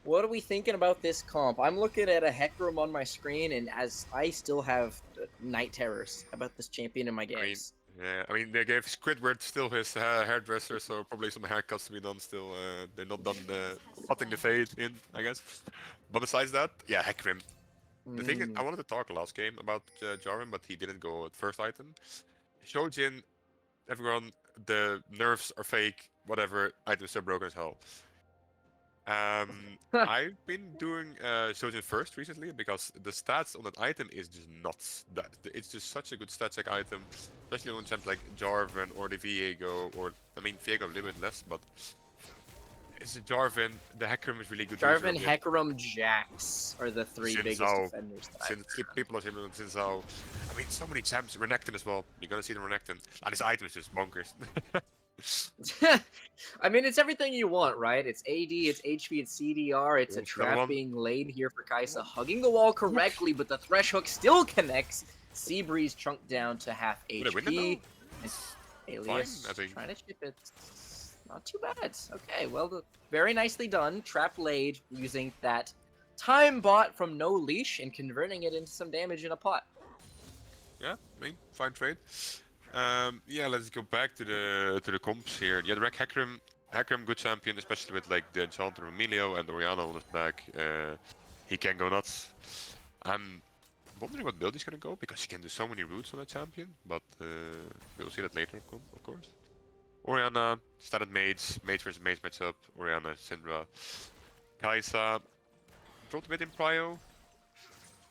what are we thinking about this comp? I'm looking at a Hecarim on my screen, and as I still have night terrors about this champion in my I mean, games. yeah, I mean they gave Squidward still his hairdresser, so probably some haircuts to be done still. They're not done cutting the fade in, I guess. But besides that, yeah, Hecarim. The thing is, I Mm. wanted to talk last game about Jarvan, but he didn't go at first item. Shojin, everyone, the nerfs are fake, whatever, items are broken as hell. I've been doing Shojin first recently because the stats on that item is just nuts. It's just such a good stat check item, especially on champs like Jarvan or the Viego, or I mean Viego a little bit less, but it's a Jarvan. The Hecarim is really good user Jarvan, of it. Hecarim, Jax are the 3 biggest Sinzao, defenders that since people are similar to Sinzao. I mean, so many champs. Renekton as well. You're gonna see the Renekton. And this item is just bonkers. I mean, it's everything you want, right? It's AD, it's HP, it's CDR, it's a Another trap one. being laid here for Kaisa, hugging the wall correctly, but the thresh hook still connects. Seabreeze chunked down to half Will they win it HP. now? And Fine, Alias I think. trying to chip it. Not too bad. Okay, well, very nicely done. Trap laid using that time bot from No Leash and converting it into some damage in a pot. Yeah, I mean, fine trade. Yeah, let's go back to the comps here. Yeah, the Hecarim, good champion, especially with like the Enchanter Emilio and Oriana on his back. He can go nuts. I'm wondering what build he's gonna go because he can do so many roots on a champion, but we'll see that later, of course. Oriana, started mage versus mage matchup. Oriana, Syndra, Kaisa, dropped a bit in prio.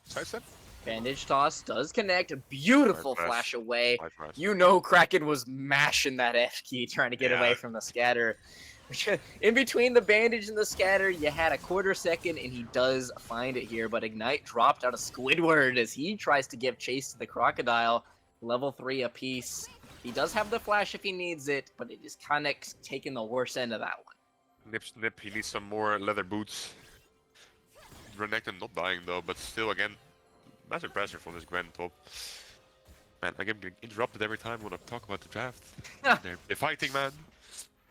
Sidestep? Bandage toss does connect. A beautiful Nice flash away. Nice flash. You know Kraken was mashing that F key trying to get away from the scatter. In between the bandage and the scatter, you had a quarter second, and he does find it here. But Ignite dropped out of Squidward as he tries to give chase to the Crocodile. Level 3 apiece. He does have the flash if he needs it, but it is kind of taking the worst end of that one. Nip snip, he needs some more leather boots. Renekton not dying though, but still again, massive pressure from this Grand top. Man, I get interrupted every time when I talk about the draft. they're fighting, man.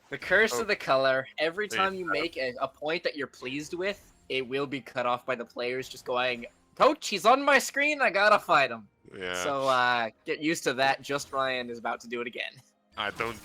The curse Oh. of the color. Every Yeah. time you make a point that you're pleased with, it will be cut off by the players just going, Coach, he's on my screen, I gotta fight him. Yeah. So get used to that. Just Ryan is about to do it again. I don't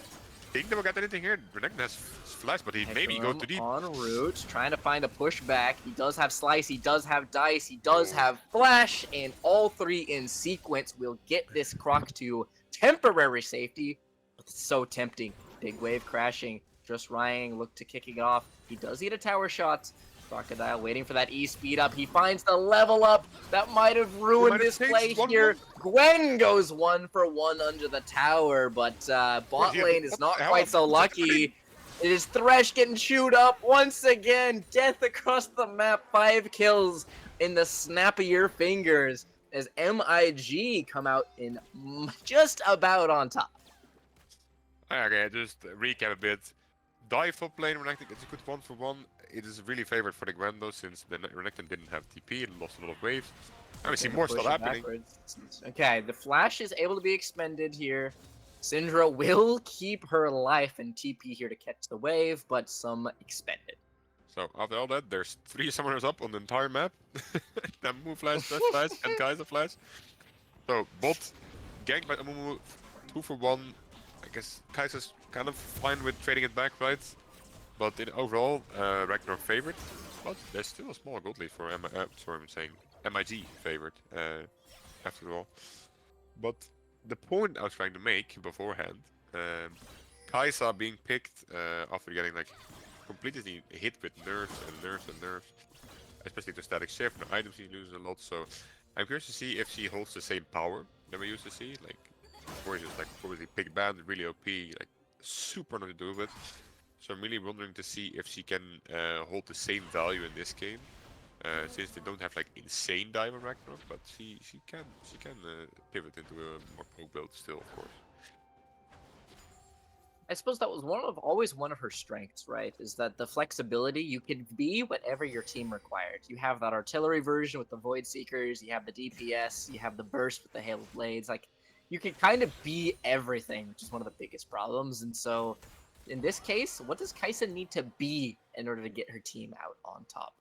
think they will get anything here. Renekton has flash, but he maybe go Hecarim too deep. en route, trying to find a pushback. He does have Slice, he does have Dice, he does Oh, have Flash, and all three in sequence will get this Croc to temporary safety. It's so tempting. Big wave crashing. Just Ryan look to kicking off. He does eat a tower shot. Crocodile waiting for that E speed up. He finds the level up that might have he ruined might have this play changed 1-1. here. Gwen goes 1-for-1 under the tower, but bot lane is What not the hell? quite so What's happening? lucky. It is Thresh getting chewed up once again. Death across the map. 5 kills in the snap of your fingers as MIG come out in just about on top. Okay, just recap a bit. Dive top lane, Renekton gets a good 1-for-1. It is really favored for the Gwen though, since the Renekton didn't have TP and lost a lot of waves. And we see more stuff happening. Okay, the flash is able to be expended here. Syndra will keep her life and TP here to catch the wave, but some expended. So after all that, there's 3 summoners up on the entire map. Amumu flash, Thresh flash, and Kai'Sa flash. So bot ganked by Amumu, 2-for-1. I guess Kai'Sa's kind of fine with trading it back, right? But in overall, Ragnarok favored. But there's still a small gold lead for sorry, I'm saying MIG favored, after all. But the point I was trying to make beforehand, Kai'Sa being picked after getting like completely hit with nerfs and nerfs and nerfs, especially to static shift and items he loses a lot. So I'm curious to see if she holds the same power that we used to see. Like, before just like obviously pick bad, really OP, like super nothing to do with. So I'm really wondering to see if she can hold the same value in this game. Since they don't have like insane dive on Ragnarok, but she can pivot into a more pro build still, of course. I suppose that was always one of her strengths, right? Is that the flexibility. You can be whatever your team required. You have that artillery version with the Void Seekers, you have the DPS, you have the burst with the Hail of Blades. Like, you can kind of be everything, which is one of the biggest problems. And so, in this case, what does Kai'Sa need to be in order to get her team out on top?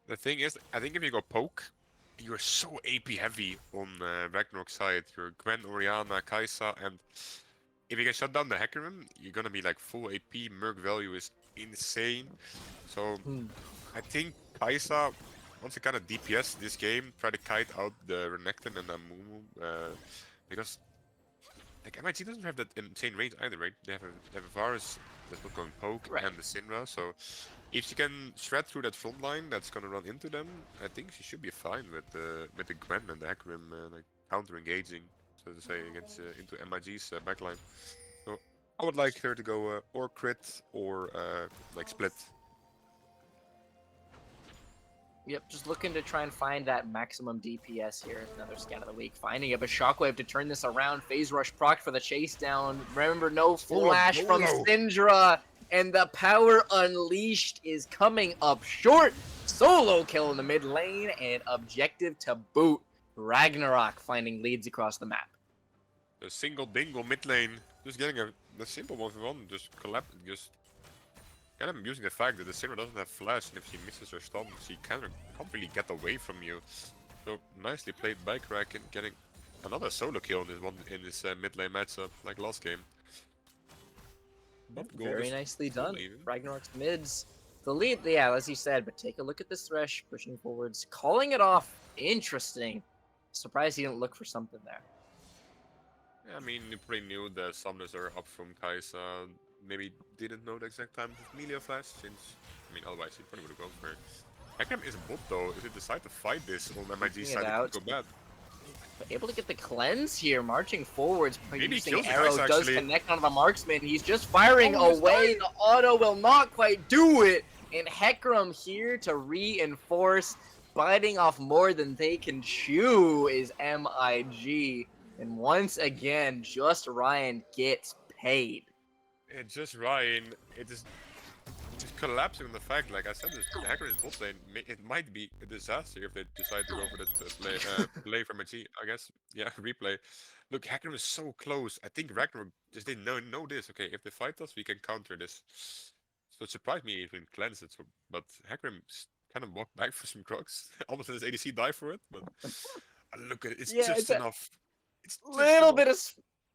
The thing is, I think if you go poke, you're so AP heavy on Ragnarok side. You're Gwen, Orianna, Kai'Sa, and if you can shut down the Hecarim, you're gonna be like full AP. Merc value is insane. So I think Kai'Sa wants to kind of DPS this game, try to kite out the Renekton and Amumu, because like MIT doesn't have that insane range either, right? They have a Varus that's not going poke Right. and the Syndra, so if she can shred through that front line that's gonna run into them, I think she should be fine with the Gwen and the Hecarim like counter engaging, so to say, against into MIG's backline. So I would like her to go or crit or like split. Yep, just looking to try and find that maximum DPS here. Another scan of the week. Finding a Shockwave to turn this around. Phase Rush proc for the chase down. Remember, no flash from Syndra. And the power unleashed is coming up short. Solo kill in the mid lane and objective to boot. Ragnarok finding leads across the map. The single dingle mid lane, just getting a simple 1-for-1, just collapse, just kind of using the fact that the Syndra doesn't have flash, and if she misses her stun, she can't really get away from you. So nicely played by Kraken, getting another solo kill in this mid lane matchup, like last game. But Very nicely done. even. Ragnarok's mids. The lead, yeah, as you said, but take a look at this Thresh pushing forwards, calling it off. Interesting. Surprised he didn't look for something there. Yeah, I mean, you pretty knew the summoners are up from Kai'Sa. Maybe didn't know the exact time of Melia Flash, since, I mean, otherwise he probably would have gone for it. Hecarim is a bot though. If they decide to fight this on MIG side, it could go bad. But able to get the cleanse here, marching forwards, producing kills the arrow Kai'Sa, does actually. connect onto the marksman. He's just firing Oh, he's away. dying. The auto will not quite do it. And Hecarim here to reinforce, biting off more than they can chew is MIG. And once again, just Ryan gets paid. It's just Ryan. It is just collapsing on the fact, like I said, this Hecarim's bot lane. It might be a disaster if they decide to go for that play from MIG. I guess, yeah, replay. Look, Hecarim is so close. I think Ragnarok just didn't know this. Okay, if they fight us, we can counter this. So it surprised me even cleanse it. So, but Hecarim kind of walked back for some crocs. Almost let his ADC die for it. But look at it. It's Yeah, just it's a enough. It's just little enough. bit of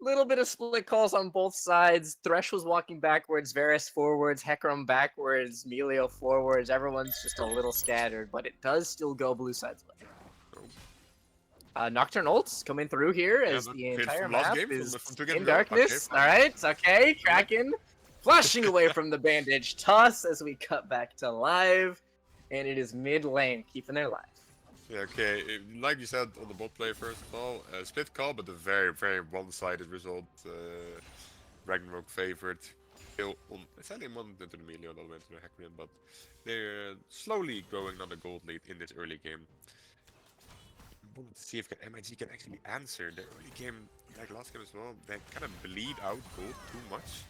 Little bit of split calls on both sides. Thresh was walking backwards, Varus forwards, Hecarim backwards, Melio forwards. Everyone's just a little scattered, but it does still go blue side's way. So, Nocturne ults coming through here yeah, as that the hit entire from last map game, is from 2 games in ago. Okay, darkness. fine. All right, okay, Yeah. Kraken flashing away from the bandage toss as we cut back to live, and it is mid lane keeping their life. Yeah, okay. Like you said on the bot play, first of all, split call, but a very, very one-sided result. Ragnarok favored. Still on, it's only one into the melee, all the way into the Hecarim, but they're slowly growing on a gold lead in this early game. I wanted to see if MIG can actually answer the early game, like last game as well. They kind of bleed out gold too much.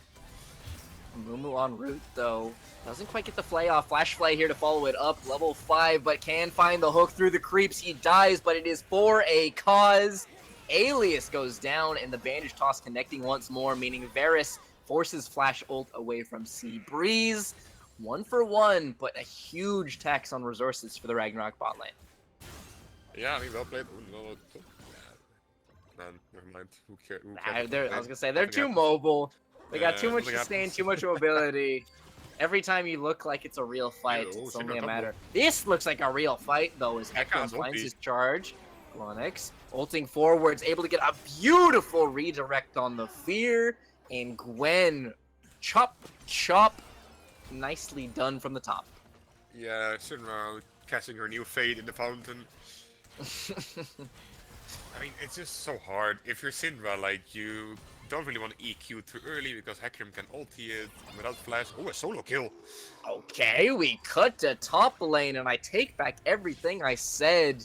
Mumu on route though. Doesn't quite get the flay off. Flash flay here to follow it up. Level 5, but can find the hook through the creeps. He dies, but it is for a cause. Alias goes down, and the bandage toss connecting once more, meaning Varus forces Flash ult away from Sea Breeze. 1 for 1, but a huge tax on resources for the Ragnarok bot lane. Yeah, I mean, well played. Well, man, never mind. Who cares? I was gonna say they're too mobile. They got too much nothing sustain, happens. too much mobility. Every time you look like it's a real fight, oh, it's shit, only a no matter. This looks like a real fight, though, as Hecarim's Hecarim finds ulti. his charge. Lonix ulting forwards, able to get a beautiful redirect on the fear. And Gwen, chop, chop. Nicely done from the top. Yeah, Shinra catching her new fate in the fountain. I mean, it's just so hard. If you're Syndra, like, you don't really want to EQ too early because Hecarim can ulti it without flash. Oh, a solo kill. Okay, we cut to top lane, and I take back everything I said.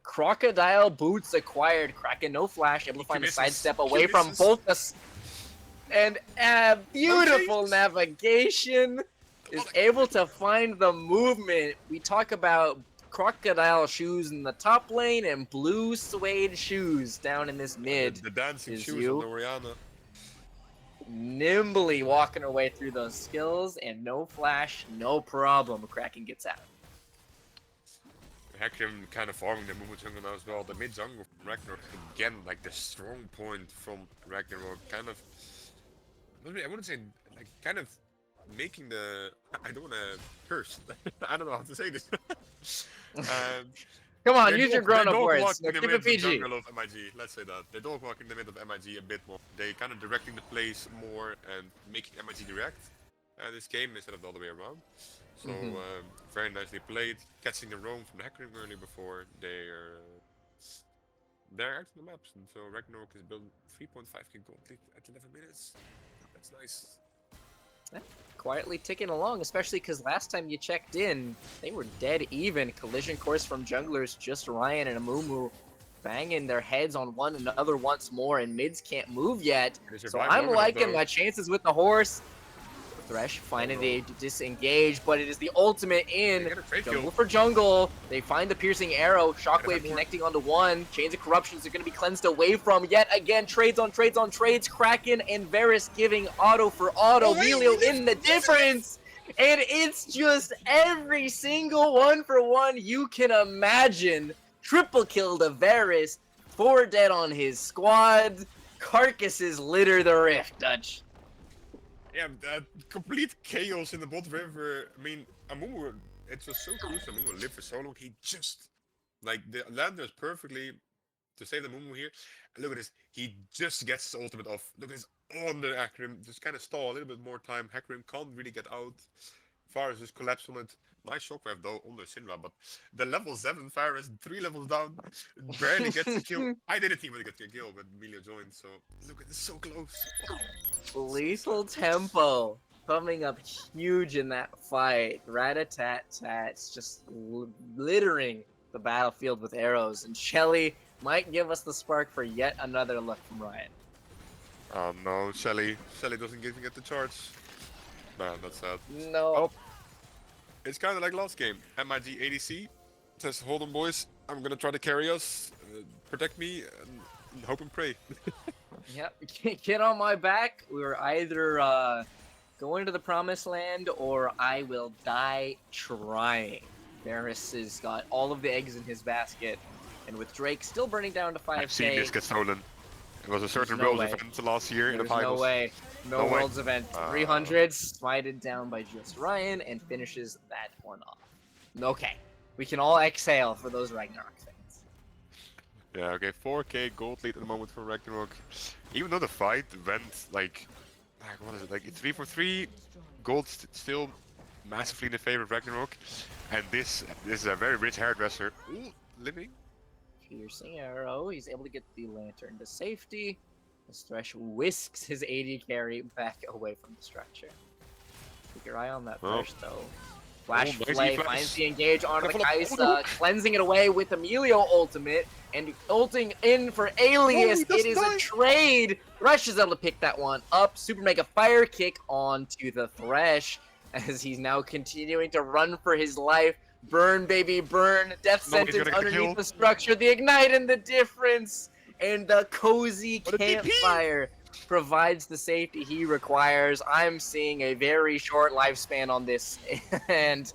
Crocodile boots acquired. Kraken, no flash, able to find a misses. sidestep He away from misses. both us. And beautiful Okay. navigation is able to find the movement. We talk about crocodile shoes in the top lane and blue suede shoes down in this mid. The dancing is shoes you. on the Oriana. Nimbly walking her way through those skills, and no flash, no problem. Kraken gets out. Hecarim kind of farming the movement jungle now as well. The mid jungle from Ragnarok, again, like the strong point from Ragnarok, kind of, I wouldn't say, like, kind of making the, I don't want to curse, I don't know how to say this. Come on, They use your dog- grown-up they dog words. walk No, in the keep mid it PG. jungle of MIG, let's say that. They dog walk in the mid of MIG a bit more. They kind of directing the plays more and making MIG direct this game instead of the other way around. So very nicely played, catching the roam from the Hecarim early before they're out on the maps. And so Ragnarok is building 3.5k gold lead at 11 minutes. That's nice. Quietly ticking along, especially because last time you checked in, they were dead even. Collision course from junglers, just Ryan and Amumu banging their heads on one another once more, and mids can't move yet. So I'm liking my chances with the horse. Thresh finding to disengage, but it is the ultimate in. Jungle for jungle. They find the piercing arrow. Shockwave connecting onto one. Chains of Corruptions are going to be cleansed away from yet again. Trades on trades on trades. Kraken and Varus giving auto for auto. Melio in the difference. And it's just every single 1-for-1 you can imagine. Triple kill to Varus. 4 dead on his squad. Carcasses litter the rift, Dutch. Yeah, complete chaos in the bot river. I mean, Amumu, it was so crucial. Amumu lived for so long. He just, like, the landers perfectly to save the Amumu here. And look at this. He just gets his ultimate off. Look at this on the Hecarim. Just kind of stall a little bit more time. Hecarim can't really get out. Varus just collapsed on it. Nice shockwave though on the Syndra, but the level 7 Varus, 3 levels down, barely gets a kill. I didn't even get a kill, but Emilio joined, so look at this, so close. Lethal tempo coming up huge in that fight. Rat-a-tat-tats just littering the battlefield with arrows, and Shelly might give us the spark for yet another look from Ryan. Oh no, Shelly doesn't get the charge. Man, that's sad. No. Oh. It's kind of like last game. MIG ADC says, hold on boys, I'm gonna try to carry us, protect me, and hope and pray. Yep, get on my back. We were either going to the promised land or I will die trying. Varus has got all of the eggs in his basket, and with Drake still burning down to 5k. I've seen this get stolen. It was a There's certain no Worlds way. event last year in the There's no finals. way. No No way. Worlds event. 300 smited down by Just Ryan and finishes that one off. Okay. We can all exhale for those Ragnarok fans. Yeah, okay, 4k gold lead at the moment for Ragnarok. Even though the fight went like what is it, like 3 for 3, gold still massively in the favor of Ragnarok. And this is a very rich hairdresser. Ooh, living. Piercing arrow. He's able to get the lantern to safety. This Thresh whisks his AD carry back away from the structure. Keep your eye on that Oh. Thresh though. Flash nice Flay E-flash. finds the engage onto the Careful of- oh, Kaisa, cleansing it away with Emilio ultimate, and ulting in for Alias. he It doesn't is a die. trade. Thresh is able to pick that one up. Super Mega Fire Kick onto the Thresh, as he's now continuing to run for his life. Burn, baby, burn. Death Nobody's sentence gonna get the underneath kill. the structure. The Ignite and the difference. And the cozy What a TP. campfire provides the safety he requires. I'm seeing a very short lifespan on this. And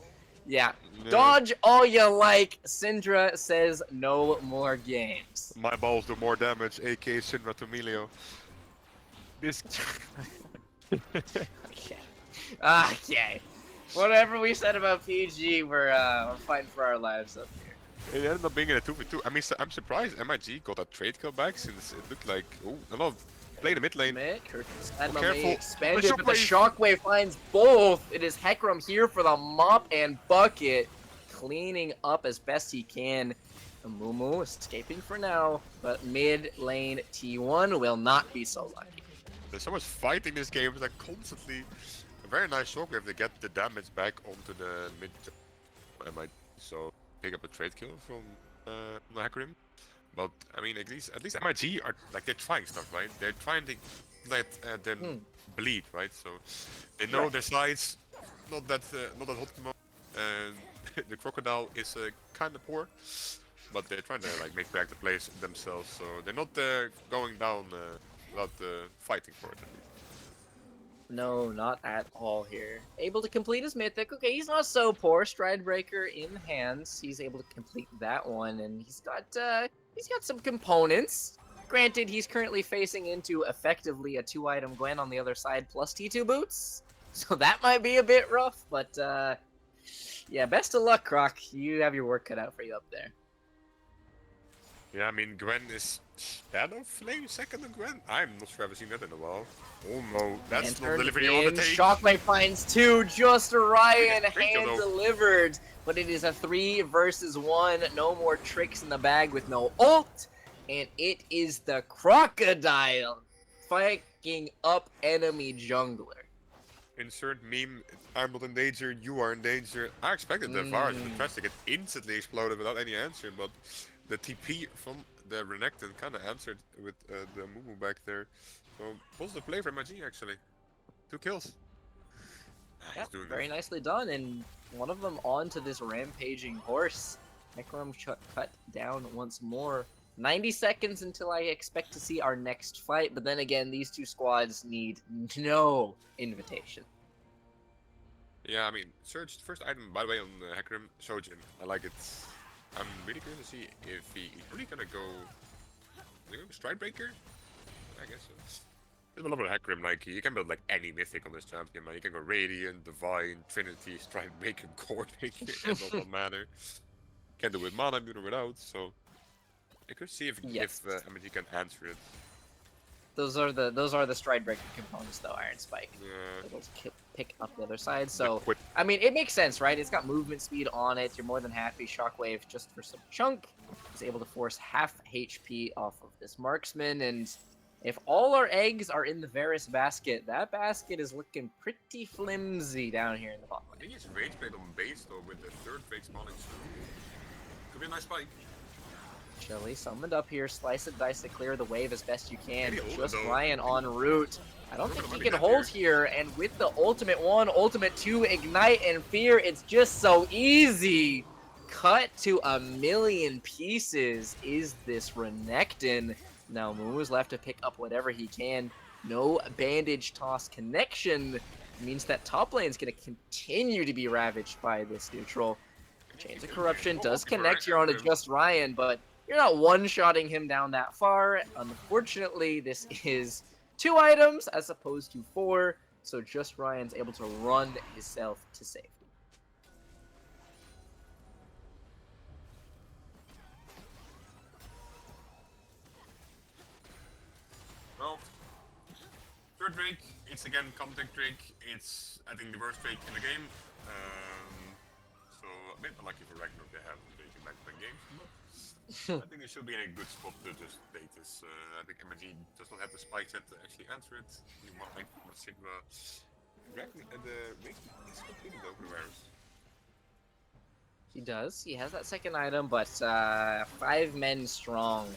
yeah, Yeah. dodge all you like. Syndra says no more games. My balls do more damage, aka Sinra to Emilio. This Okay. Okay. Whatever we said about PG, we're fighting for our lives up here. it ended up being in a 2v2. I mean, I'm surprised MIG got that trade kill back since it looked like a lot of play the mid lane. Curtis careful. expanded, The but the shockwave finds both. It is Hecarim here for the mop and bucket, cleaning up as best he can. Amumu escaping for now, but mid lane T1 will not be so lucky. There's so much fighting this game. It's like constantly a very nice shockwave to get the damage back onto the mid. So pick up a trade kill from Hecarim. But I mean, at least MIG are like they're trying stuff, right? They're trying to let them bleed, right? So they know their size, not that hot at the moment. And the crocodile is kind of poor, but they're trying to like make back the place themselves. So they're not going down without fighting for it. At least. No, not at all here. Able to complete his mythic. Okay, he's not so poor. Stride Breaker in hands. He's able to complete that one, and he's got some components. Granted, he's currently facing into effectively a 2-item Gwen on the other side plus T2 boots, so that might be a bit rough. But yeah, best of luck, Croc. You have your work cut out for you up there. Yeah, I mean, Gwen is Shadow Flame second to Gwen? I'm not sure I've seen that in a while. Oh no, that's not delivering on the take. Shockwave finds 2, just Ryan Great kill, hand though. delivered. But it is a 3 versus 1. No more tricks in the bag with no ult. And it is the Crocodile fucking up enemy jungler. Insert meme, I'm not in danger, you are in danger. I expected the Varus and the Thresh to get instantly exploded without any answer, but the TP from the Renekton kind of answered with the Mumu back there. So, positive play for MIG actually. 2 kills. Yeah, He's doing very it. nicely done. And one of them onto this rampaging horse. Hecarim cut down once more. 90 seconds until I expect to see our next fight, but then again, these two squads need no invitation. Yeah, I mean, Surge, first item, by the way, on Hecarim, Shojin. I like it. I'm really curious to see if he's really gonna go Stride Breaker? I guess so. There's a lot of Hecarim, like, you can build like any mythic on this champion, man. You can go Radiant, Divine, Trinity, Stride Breaker, Core Breaker, it doesn't matter. Can do it with mana, do it without, so... I could see if MG can answer it. Those are the Stride Breaker components, though. Iron Spike. Yeah. It'll pick up the other side. So Quit. I mean, it makes sense, right? It's got movement speed on it. You're more than happy. Shockwave just for some chunk is able to force half HP off of this marksman, and if all our eggs are in the Varus basket, that basket is looking pretty flimsy down here in the bottom I lane. think he's rage bait on base though with the third fake spawning soon. Could be a nice spike. Chili summoned up here, slice it, dice it, clear the wave as best you can. Maybe hold Just it, though. Ryan en route. I don't think Might he be can down hold here, and with the ultimate 1, ultimate 2, ignite and fear, it's just so easy. Cut to a million pieces is this Renekton. Now Muumu's left to pick up whatever he can. No bandage toss connection means that top lane's gonna continue to be ravaged by this neutral. Chains of Corruption does connect here onto Just Ryan, but You're not one-shotting him down that far. Unfortunately, this is 2 items as opposed to 4, so just Ryan's able to run himself to safety. Well, third Drake, it's again contact Drake. It's, I think, the worst Drake in the game. So a bit unlucky for Ragnarok they have Drake in back-to-back games, but I think they should be in a good spot to just take this. I think MG does not have the spike set to actually answer it. You might Sigma. The Drake is completed though for the virus. He does. He has that second item, but 5 men strong.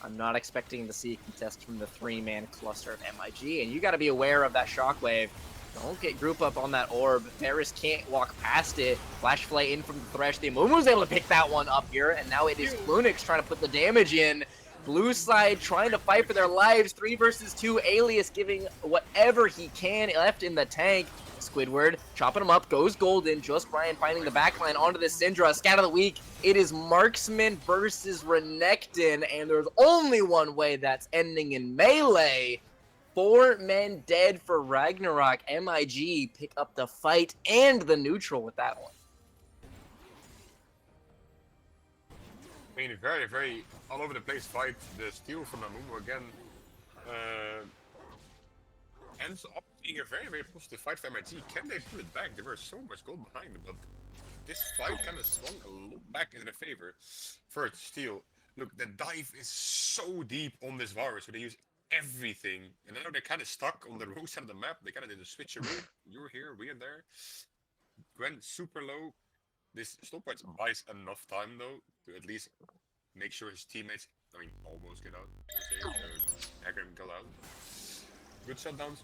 I'm not expecting to see a contest from the 3-man cluster of MIG, and you got to be aware of that shockwave. Don't get group up on that orb. Varus can't walk past it. Flash Flay in from the Thresh. The Amumu's able to pick that one up here, and now it is Clunix trying to put the damage in. Blue side trying to fight for their lives. 3 versus 2. Alias giving whatever he can left in the tank. Squidward chopping him up, goes golden. Just Ryan finding the backline onto this Syndra. Scat of the week. It is Marksman versus Renekton, and there's only one way that's ending in melee. 4 men dead for Ragnarok. MIG pick up the fight and the neutral with that one. I mean, very, very all over the place fight. The steal from Amumu again ends up being a very, very positive fight for MIG. Can they pull it back? There was so much gold behind them, but this fight kind of swung a little back in their favor. First steal. Look, the dive is so deep on this Varus, so they use everything. And now they're kind of stuck on the wrong side of the map. They kind of did a switcheroo. You're here, we're there. Gwen super low. This stopwatch buys enough time though to at least make sure his teammates, I mean, almost get out. Hacker got out. Good shutdowns.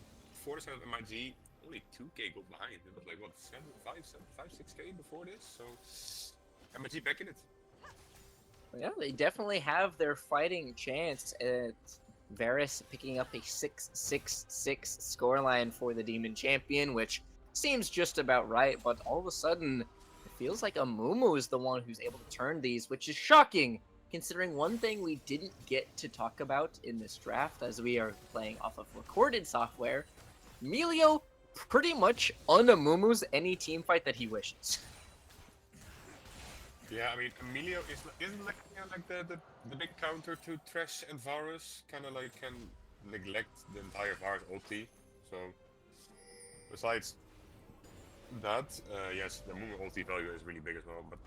4% of MIG, only 2k gold behind. It was like what, 6k before this. So MIG back in it. Yeah, they definitely have their fighting chance at Varus picking up a 6-6-6 scoreline for the Demon Champion, which seems just about right, but all of a sudden, it feels like Amumu is the one who's able to turn these, which is shocking, considering one thing we didn't get to talk about in this draft, as we are playing off of recorded software, Emilio pretty much un-Amumu's any team fight that he wishes. Yeah, I mean, Emilio isn't like, you know, like the big counter to Thresh and Varus, kind of like can neglect the entire Varus ulti. So, besides that, yes, the Amumu ulti value is really big as well, but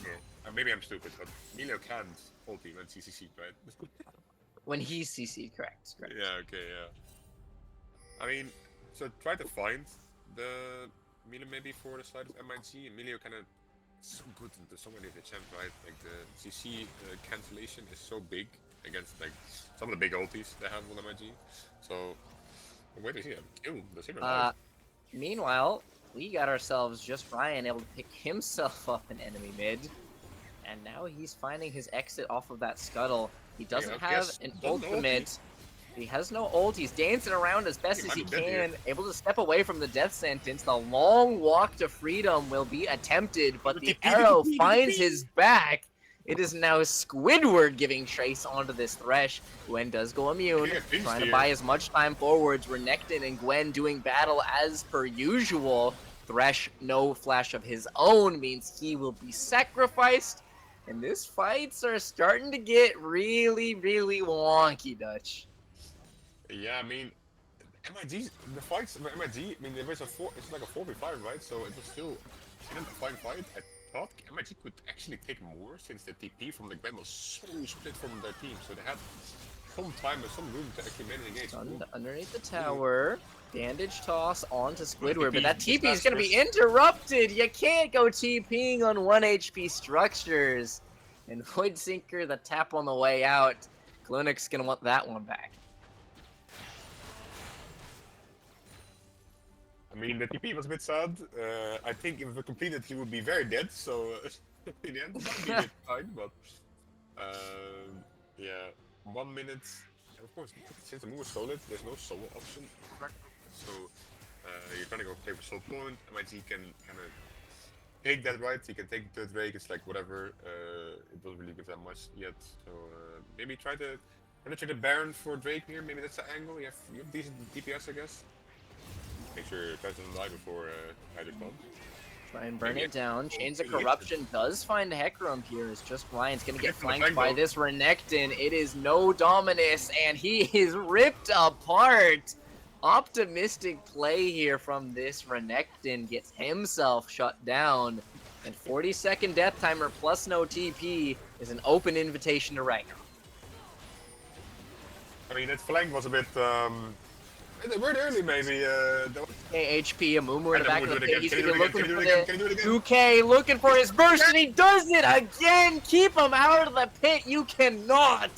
yeah, maybe I'm stupid, but Emilio can't ulti when CCC, right? When he's CC'd, correct. Yeah, okay, yeah. I mean, so try to find the Emilio maybe for the side of MIG. Emilio kind of so good into so many of the champs, right? Like the CC cancellation is so big against like some of the big ultis they have on MIG. So wait to see him kill the Sigma. Meanwhile, we got ourselves just Ryan able to pick himself up an enemy mid, and now he's finding his exit off of that scuttle. He doesn't have an ultimate. He has no ult. He's dancing around as best as he can, able to step away from the death sentence. The long walk to freedom will be attempted, but the arrow finds his back. It is now Squidward giving chase onto this Thresh. Gwen does go immune, trying to buy as much time forwards. Renekton and Gwen doing battle as per usual. Thresh, no flash of his own, means he will be sacrificed. And these fights are starting to get really, really wonky, Dutch. Yeah, I mean, the fights of MIG, I mean, there was it's like a 4v5, right? So it was still a fine fight. I thought MIG could actually take more since the TP from the Gwen was so split from their team. So they had some time and some room to actually manage the engage. Underneath the tower, bandage toss onto Squidward, but that TP is going to be interrupted. You can't go TPing on 1 HP structures. And Void Sinker, the tap on the way out. Clunix going to want that one back. I mean, the TP was a bit sad. I think if it completed, he would be very dead. So in the end, it would be a bit fine. But yeah, 1 minute. Of course, since the move was solid, there's no solo option. So you're trying to go play for soul point. MIG can kind of take that right. You can take the Drake. It's like whatever. It doesn't really give that much yet. So maybe try to check the Baron for Drake here. Maybe that's the angle. You have decent DPS, I guess. Make sure your guys doesn't die before either comes. Try and burn Maybe it down. Chains of hit it. Corruption does find Hecarim here. It's just Ryan's going to get Hit from the flanked flank, by though. this Renekton. It is no Dominus, and he is ripped apart. Optimistic play here from this Renekton. Gets himself shut down. And 40-second death timer plus no TP is an open invitation to Ragnarok. I mean, that flank was a bit word early, maybe. HP, Amumu in the back of the pit. He's Can going you to do be it looking again? for Can you do it the again? 2K, looking for his burst, and he does it again! Keep him out of the pit, you cannot!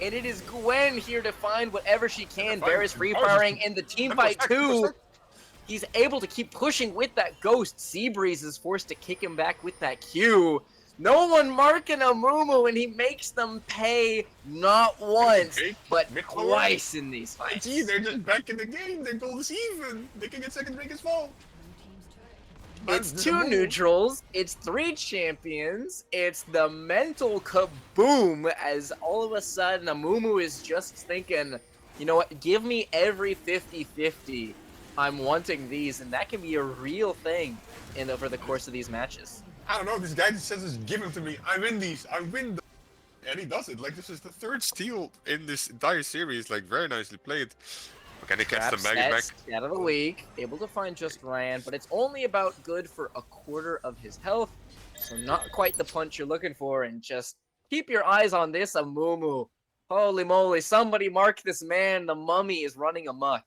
And it is Gwen here to find whatever she can. Varus free firing in the team fight too. He's able to keep pushing with that ghost. Seabreeze is forced to kick him back with that Q. No one marking Amumu, and he makes them pay not once, but twice in these fights. Gee, they're just back in the game. Their goal is even. They can get second Drake as well. It's 2 neutrals, it's 3 champions, it's the mental kaboom as all of a sudden Amumu is just thinking, you know what, give me every 50-50. I'm wanting these, and that can be a real thing over the course of these matches. I don't know, this guy just says, just give them to me. I win these, I win them. And he does it. Like, this is the 3rd steal in this entire series. Like, very nicely played. Okay, they catch the Maggie back. Out of the week, able to find just Ryan, but it's only about good for a quarter of his health, so not quite the punch you're looking for, and just keep your eyes on this Amumu. Holy moly, somebody mark this man, the mummy is running amok.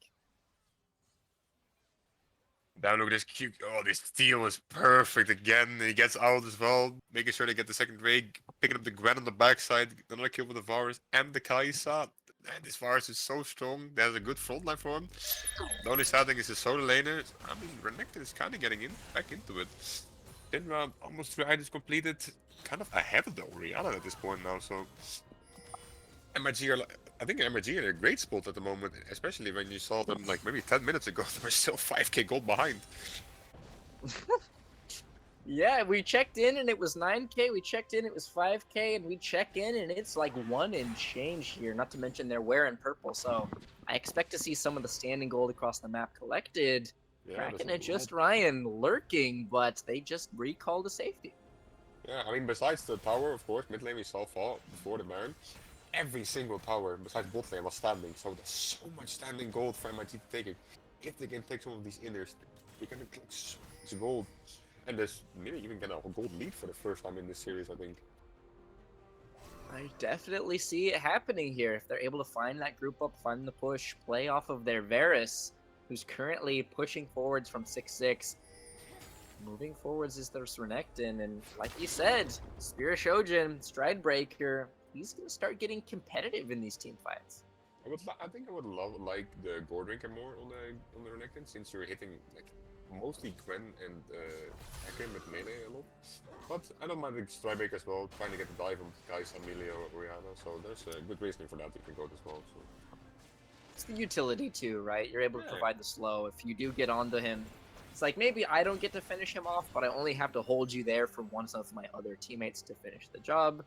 Down, look at this cute. Oh, this steal is perfect again. He gets out as well, making sure they get the second Drake, picking up the Gwen on the backside, another kill with the Varus and the Kaisa. And this Varus is so strong. There's a good front line for him. The only sad thing is the solo laner. I mean, Renekton is kind of getting back into it. Tinra almost 3 items completed, kind of ahead of the Orianna at this point now. So MIG are, I think MIG are in a great spot at the moment, especially when you saw them like maybe 10 minutes ago. They were still 5k gold behind. Yeah, we checked in and it was 9k, we checked in, it was 5k, and we check in and it's like 1 and change here, not to mention they're wearing purple, so I expect to see some of the standing gold across the map collected. Kraken and just Ryan lurking, but they just recall to safety. Yeah, I mean, besides the tower, of course, mid lane we saw fall before the Baron. Every single tower besides bot lane was standing, so there's so much standing gold for MIT to take it. If they can take some of these inners, we can collect so much gold. And there's maybe even get a gold lead for the first time in this series, I think. I definitely see it happening here. If they're able to find that group up, find the push, play off of their Varus, who's currently pushing forwards from 6-6. Moving forwards is their Renekton, and like you said, Spirit Shojin, Stride Breaker, he's going to start getting competitive in these team fights. I think I would like the Gordrinker more on the Renekton, since you're hitting like mostly Gwen and Hecarim with melee a lot. But I don't mind the Strybreaker as well, trying to get the dive on guys, Amelia or Orianna, so there's a good reasoning for that you can go as well. So. It's the utility too, right? You're able to provide the slow. If you do get onto him, it's like maybe I don't get to finish him off, but I only have to hold you there for one of my other teammates to finish the job.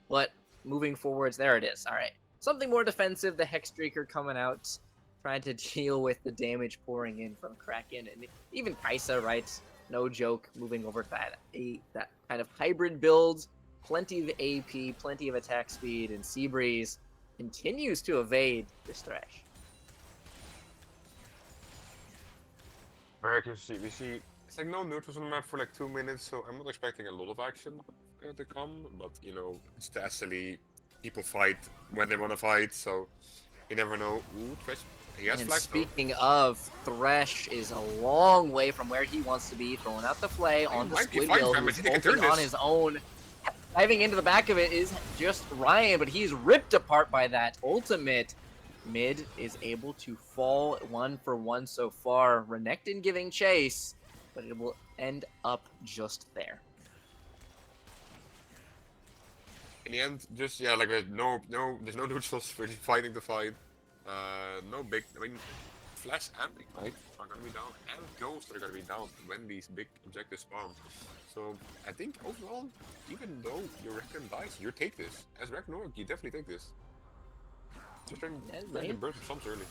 But moving forwards, there it is. All right. Something more defensive, the Hexstreaker coming out, trying to deal with the damage pouring in from Kraken, and even Kaisa, right? No joke, moving over to that kind of hybrid build. Plenty of AP, plenty of attack speed, and Seabreeze continues to evade this Thresh. Very interesting. We see it's like no neutrals on the map for like 2 minutes, so I'm not expecting a lot of action to come. But you know, it's the SLE. People fight when they want to fight, so you never know. Ooh, Thresh. And speaking of, Thresh is a long way from where he wants to be, throwing out the flay on the Squid Wheel, who's bolting on his own. Diving into the back of it is just Ryan, but he's ripped apart by that ultimate. Mid is able to fall 1 for 1 so far. Renekton giving chase, but it will end up just there. In the end, just like there's no neutrals really fighting the fight. No big. I mean, Flash and Ignite are gonna be down, and Ghost are gonna be down when these big objectives spawn. So I think overall, even though your Reckon dies, you take this. As Ragnarok, you definitely take this. Just trying to burn some sums early.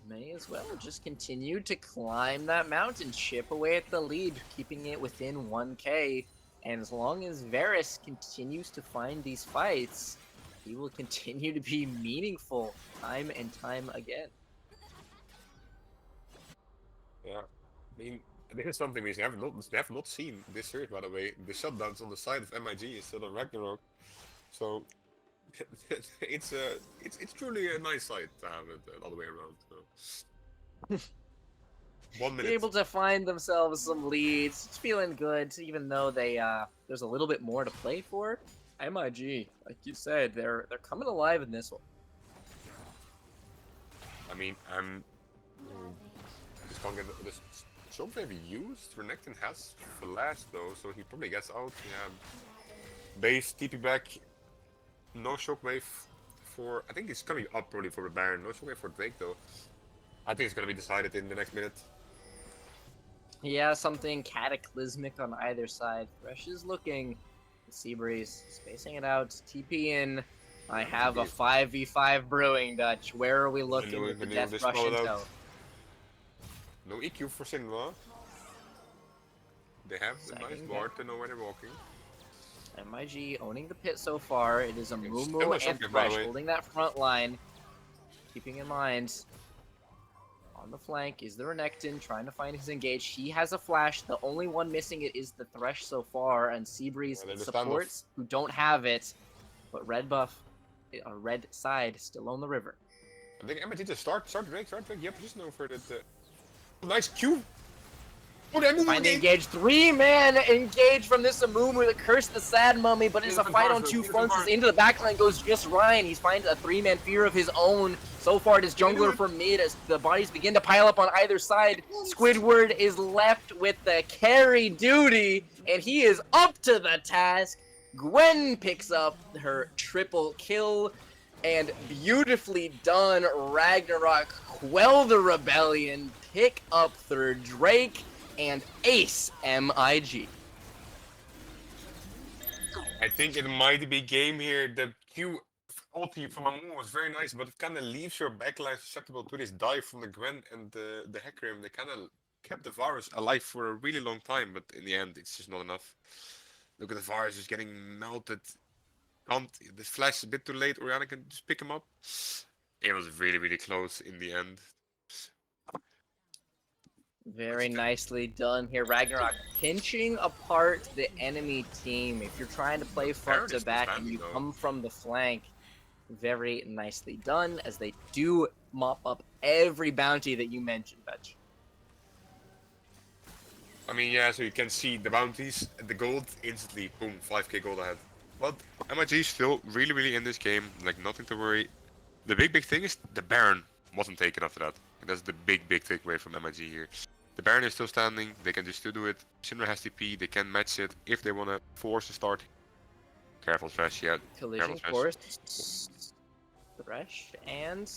May as well just continue to climb that mountain, chip away at the lead, keeping it within 1k. And as long as Varus continues to find these fights, he will continue to be meaningful time and time again. Yeah, I mean, this is something we have not seen this series, by the way. The shutdowns on the side of MIG instead of Ragnarok. So it's truly a nice sight to have it all the way around. So. 1 minute. Able to find themselves some leads, it's feeling good, even though they there's a little bit more to play for. MIG, like you said, they're coming alive in this one. I mean, this can't get this. Something have used Renekton has for last though, so he probably gets out. Yeah, base TP back. No shockwave for. I think he's coming up probably for the Baron. No shockwave for Drake though. I think it's gonna be decided in the next minute. Yeah, something cataclysmic on either side. Thresh is looking. Seabreeze spacing it out. TP in. I have a 5v5 brewing, Dutch. Where are we looking with the Death Rush intel? No EQ for Sinwa. They have the nice ward to know where they're walking. MIG owning the pit so far. It is a Mumu and Thresh holding that front line. Keeping in mind, on the flank is the Renekton trying to find his engage. He has a flash. The only one missing it is the Thresh so far, and Seabreeze supports who don't have it. But red buff, red side still on the river. I think MIG just start Drake. Yep, just know for that. Nice Q. Find the engage. 3-man engage from this Amumu that cursed the sad mummy, but it's a fight on two fronts. As into the backline goes just Ryan. He's finding a 3-man fear of his own. So far, it is jungler from mid as the bodies begin to pile up on either side. Squidward is left with the carry duty, and he is up to the task. Gwen picks up her triple kill, and beautifully done, Ragnarok quell the rebellion, pick up third Drake, and ace MIG. I think it might be game here. The Q ulti from Amumu was very nice, but it kind of leaves your backline susceptible to this dive from the Gwen and the Hecarim. They kind of kept the Varus alive for a really long time, but in the end, it's just not enough. Look at the Varus just getting melted. The flash is a bit too late. Orianna can just pick him up. It was really, really close in the end. Very nicely done here. Ragnarok pinching apart the enemy team. If you're trying to play front to back and you come from the flank, very nicely done, as they do mop up every bounty that you mentioned, Dutch. I mean, yeah, so you can see the bounties, the gold, instantly, boom, 5k gold ahead. But MIG is still really, really in this game, like nothing to worry. The big thing is the Baron wasn't taken after that. That's the big takeaway from MIG here. The Baron is still standing, they can just still do it. Syndra has TP, they can match it if they want to force a start. Careful Thresh, yeah. Collision course. Thresh and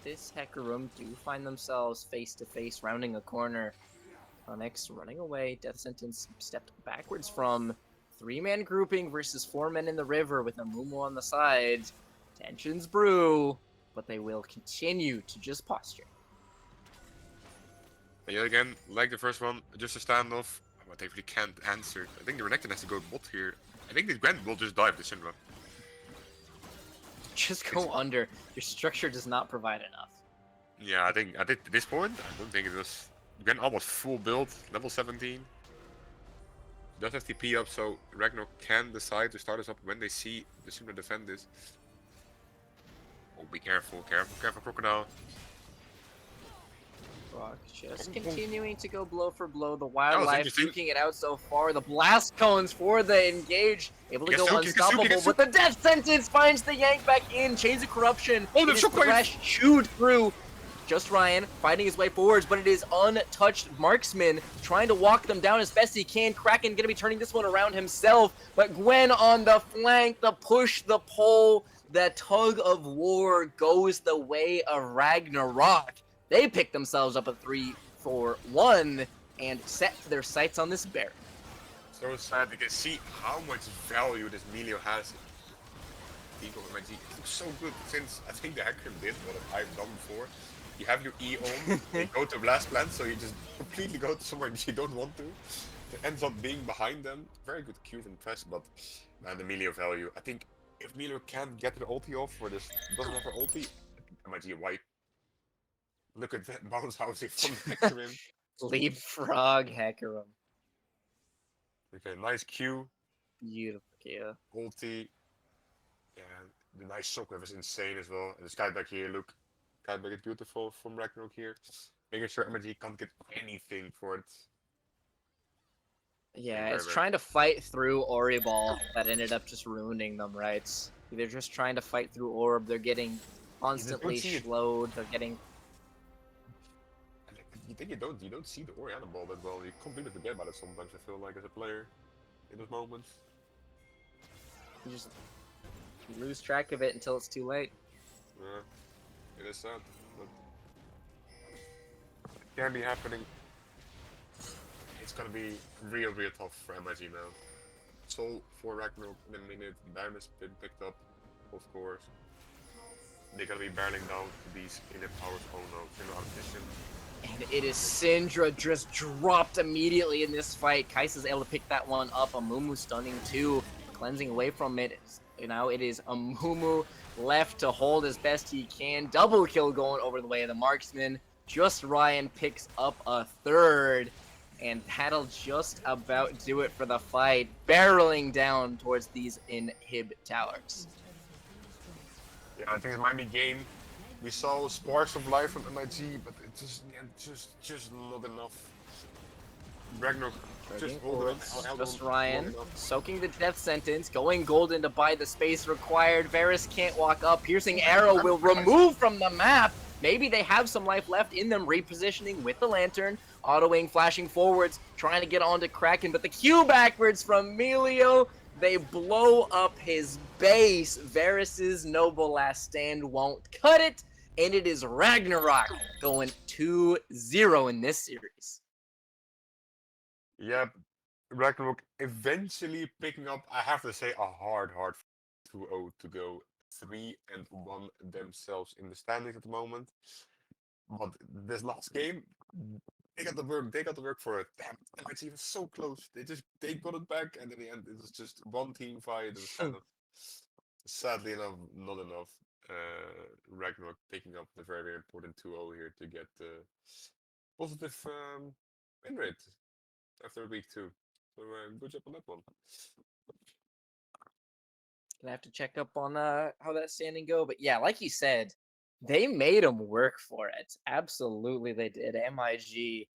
this Hecarim do find themselves face to face, rounding a corner. Onyx running away, Death Sentence stepped backwards from 3-man grouping versus 4 men in the river with a Mumu on the side. Tensions brew, but they will continue to just posture. And yet again, like the first one, just a standoff, but they really can't answer. I think the Renekton has to go bot here. I think the Gwen will just dive the Syndra. Just go under. Your structure does not provide enough. Yeah, I think at this point, I don't think it was... Gwen almost full build, level 17. Does have TP up, so Ragnarok can decide to start us up when they see the Syndra defend this. Oh, be careful, Crocodile. Rock just continuing to go blow for blow. The wildlife duking it out so far. The blast cones for the engage. Able to go unstoppable, but the Death Sentence finds the yank back in. Chains of Corruption. Oh, the Thresh chewed through. Just Ryan fighting his way forwards, but it is untouched Marksman trying to walk them down as best he can. Kraken gonna be turning this one around himself, but Gwen on the flank, the push, the pull, the tug of war goes the way of Ragnarok. They pick themselves up a 3-4-1 and set their sights on this bear. so sad. You can see how much value this Melio has in Eagle and MG. It looks so good since I think the Hecarim did what I've done before. You have your E on, they go to blast plant, so you just completely go to somewhere you don't want to. It ends up being behind them. Very good Q from Press, but man, the Melio value. I think if Melio can't get the ulti off or this doesn't have her ulti, MG wipe. Look at that bounce housing from Hecarim. Leapfrog Hecarim. Okay, nice Q, Beautiful, yeah. ulti, and the nice shockwave is insane as well. And the skyback here, look, skyback is beautiful from Ragnarok here. Making sure MG can't get anything for it. Yeah, Being very, it's very. trying to fight through Ori Ball that ended up just ruining them, right? They're just trying to fight through Orb. They're getting You just don't constantly see it. slowed. They're getting. You think you don't see the Oriana ball that well. You completely forget about it sometimes. I feel like as a player in those moments. You just you lose track of it until it's too late. Yeah, it is sad, but it can be happening. It's gonna be real, real tough for MIG now. Soul for Ragnarok in a minute. Baron has been picked up, of course. They're gonna be barreling down these inner powers. Oh no, Syndra out of position. And it is Syndra just dropped immediately in this fight. Kai'Sa's able to pick that one up. Amumu stunning too, cleansing away from it. You know, it is Amumu left to hold as best he can. Double kill going over the way of the marksman. Just Ryan picks up a third. And that'll just about do it for the fight. Barreling down towards these inhib towers. Yeah, I think it might be game. We saw sparks of life from MIG, but it just not enough. Ragnarok just Charging hold it on, forwards, held on just long Ryan, enough. soaking the death sentence, going golden to buy the space required. Varus can't walk up. Piercing arrow will remove from the map. Maybe they have some life left in them, repositioning with the lantern. Autoing, flashing forwards, trying to get onto Kraken, but the Q backwards from Melio. They blow up his base. Varus's noble last stand won't cut it, and it is Ragnarok going 2-0 in this series. Yep, Ragnarok eventually picking up, I have to say, a hard 2-0 to go 3-1 themselves in the standings at the moment. But this last game, they got the work. They got the work for it. Damn, it's even so close. They got it back, and in the end, it was just one team fight. It was kind of sadly enough not enough. Ragnarok picking up the very, very important 2-0 here to get the positive win rate after a week two. So good job on that one. Gonna have to check up on how that standing go. But yeah, like you said, they made them work for it. Absolutely, they did. MIG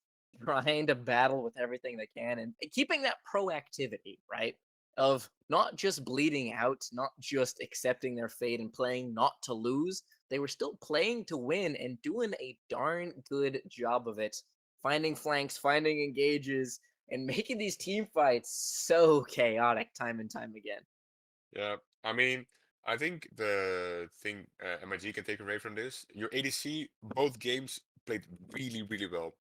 trying to battle with everything they can and keeping that proactivity, right? Of not just bleeding out, not just accepting their fate and playing not to lose. They were still playing to win and doing a darn good job of it. Finding flanks, finding engages, and making these team fights so chaotic time and time again. Yeah, I mean, I think the thing MIG can take away from this, your ADC, both games played really, really well.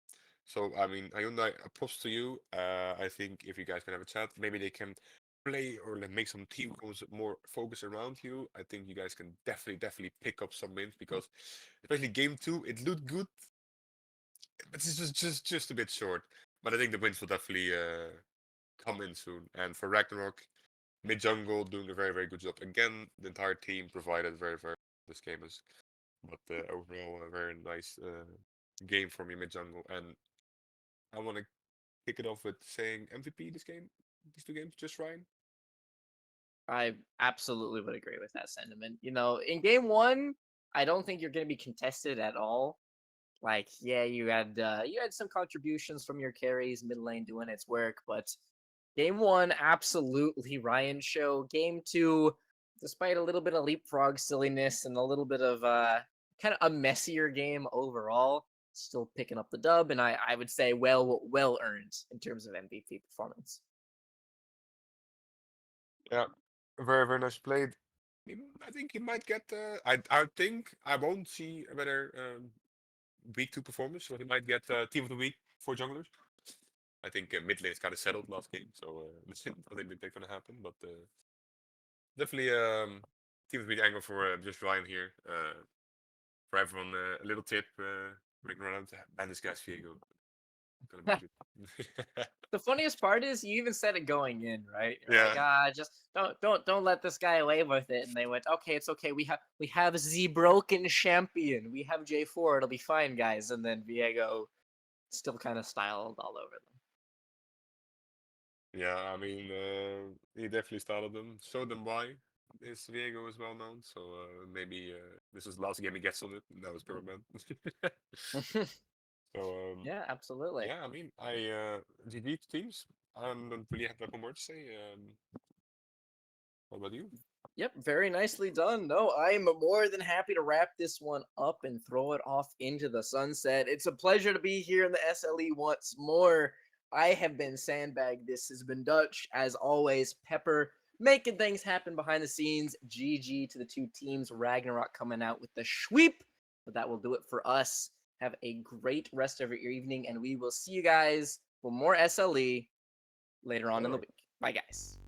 So, I mean, Hyundai, props to you. I think if you guys can have a chat, maybe they can play or like make some team goals more focused around you. I think you guys can definitely pick up some wins because, especially game two, it looked good, but it's just a bit short. But I think the wins will definitely come in soon. And for Ragnarok, mid jungle doing a very, very good job. Again, the entire team provided very, very this game is, but overall a very nice game for me mid jungle. And I want to kick it off with saying MVP this game, these two games, just Ryan. I absolutely would agree with that sentiment. You know, in game one, I don't think you're going to be contested at all. Like, yeah, you had some contributions from your carries, mid lane doing its work, but game one, absolutely Ryan show. Game two, despite a little bit of leapfrog silliness and a little bit of kind of a messier game overall, still picking up the dub, and I would say well earned in terms of MVP performance. Yeah, very, very nice played. I think he might get. I think I won't see a better week two performance, so he might get team of the week for junglers. I think mid lane is kind of settled last game, so I don't think that's gonna happen. But definitely, teams really angry for just Ryan here. For everyone, a little tip: Rick around, ban this guy's Viego. Gonna be good. The funniest part is you even said it going in, right? You're like, Yeah, just don't let this guy away with it. And they went, okay, it's okay. We have the broken champion. We have J4. It'll be fine, guys. And then Viego still kind of styled all over them. yeah. I mean, he definitely started them. Showed them why. His Viego is well known, so maybe this was the last game he gets on it. And that was Pyroman. So Yeah, absolutely. yeah, I mean, I GG teams. I don't really have that more to say. What about you? Yep, very nicely done. No, I'm more than happy to wrap this one up and throw it off into the sunset. It's a pleasure to be here in the SLE once more. I have been Sandbag. This has been Dutch. As always, Pepper making things happen behind the scenes. GG to the two teams. Ragnarok coming out with the sweep. But that will do it for us. Have a great rest of your evening, and we will see you guys for more SLE later on in the Later. week. Bye, guys.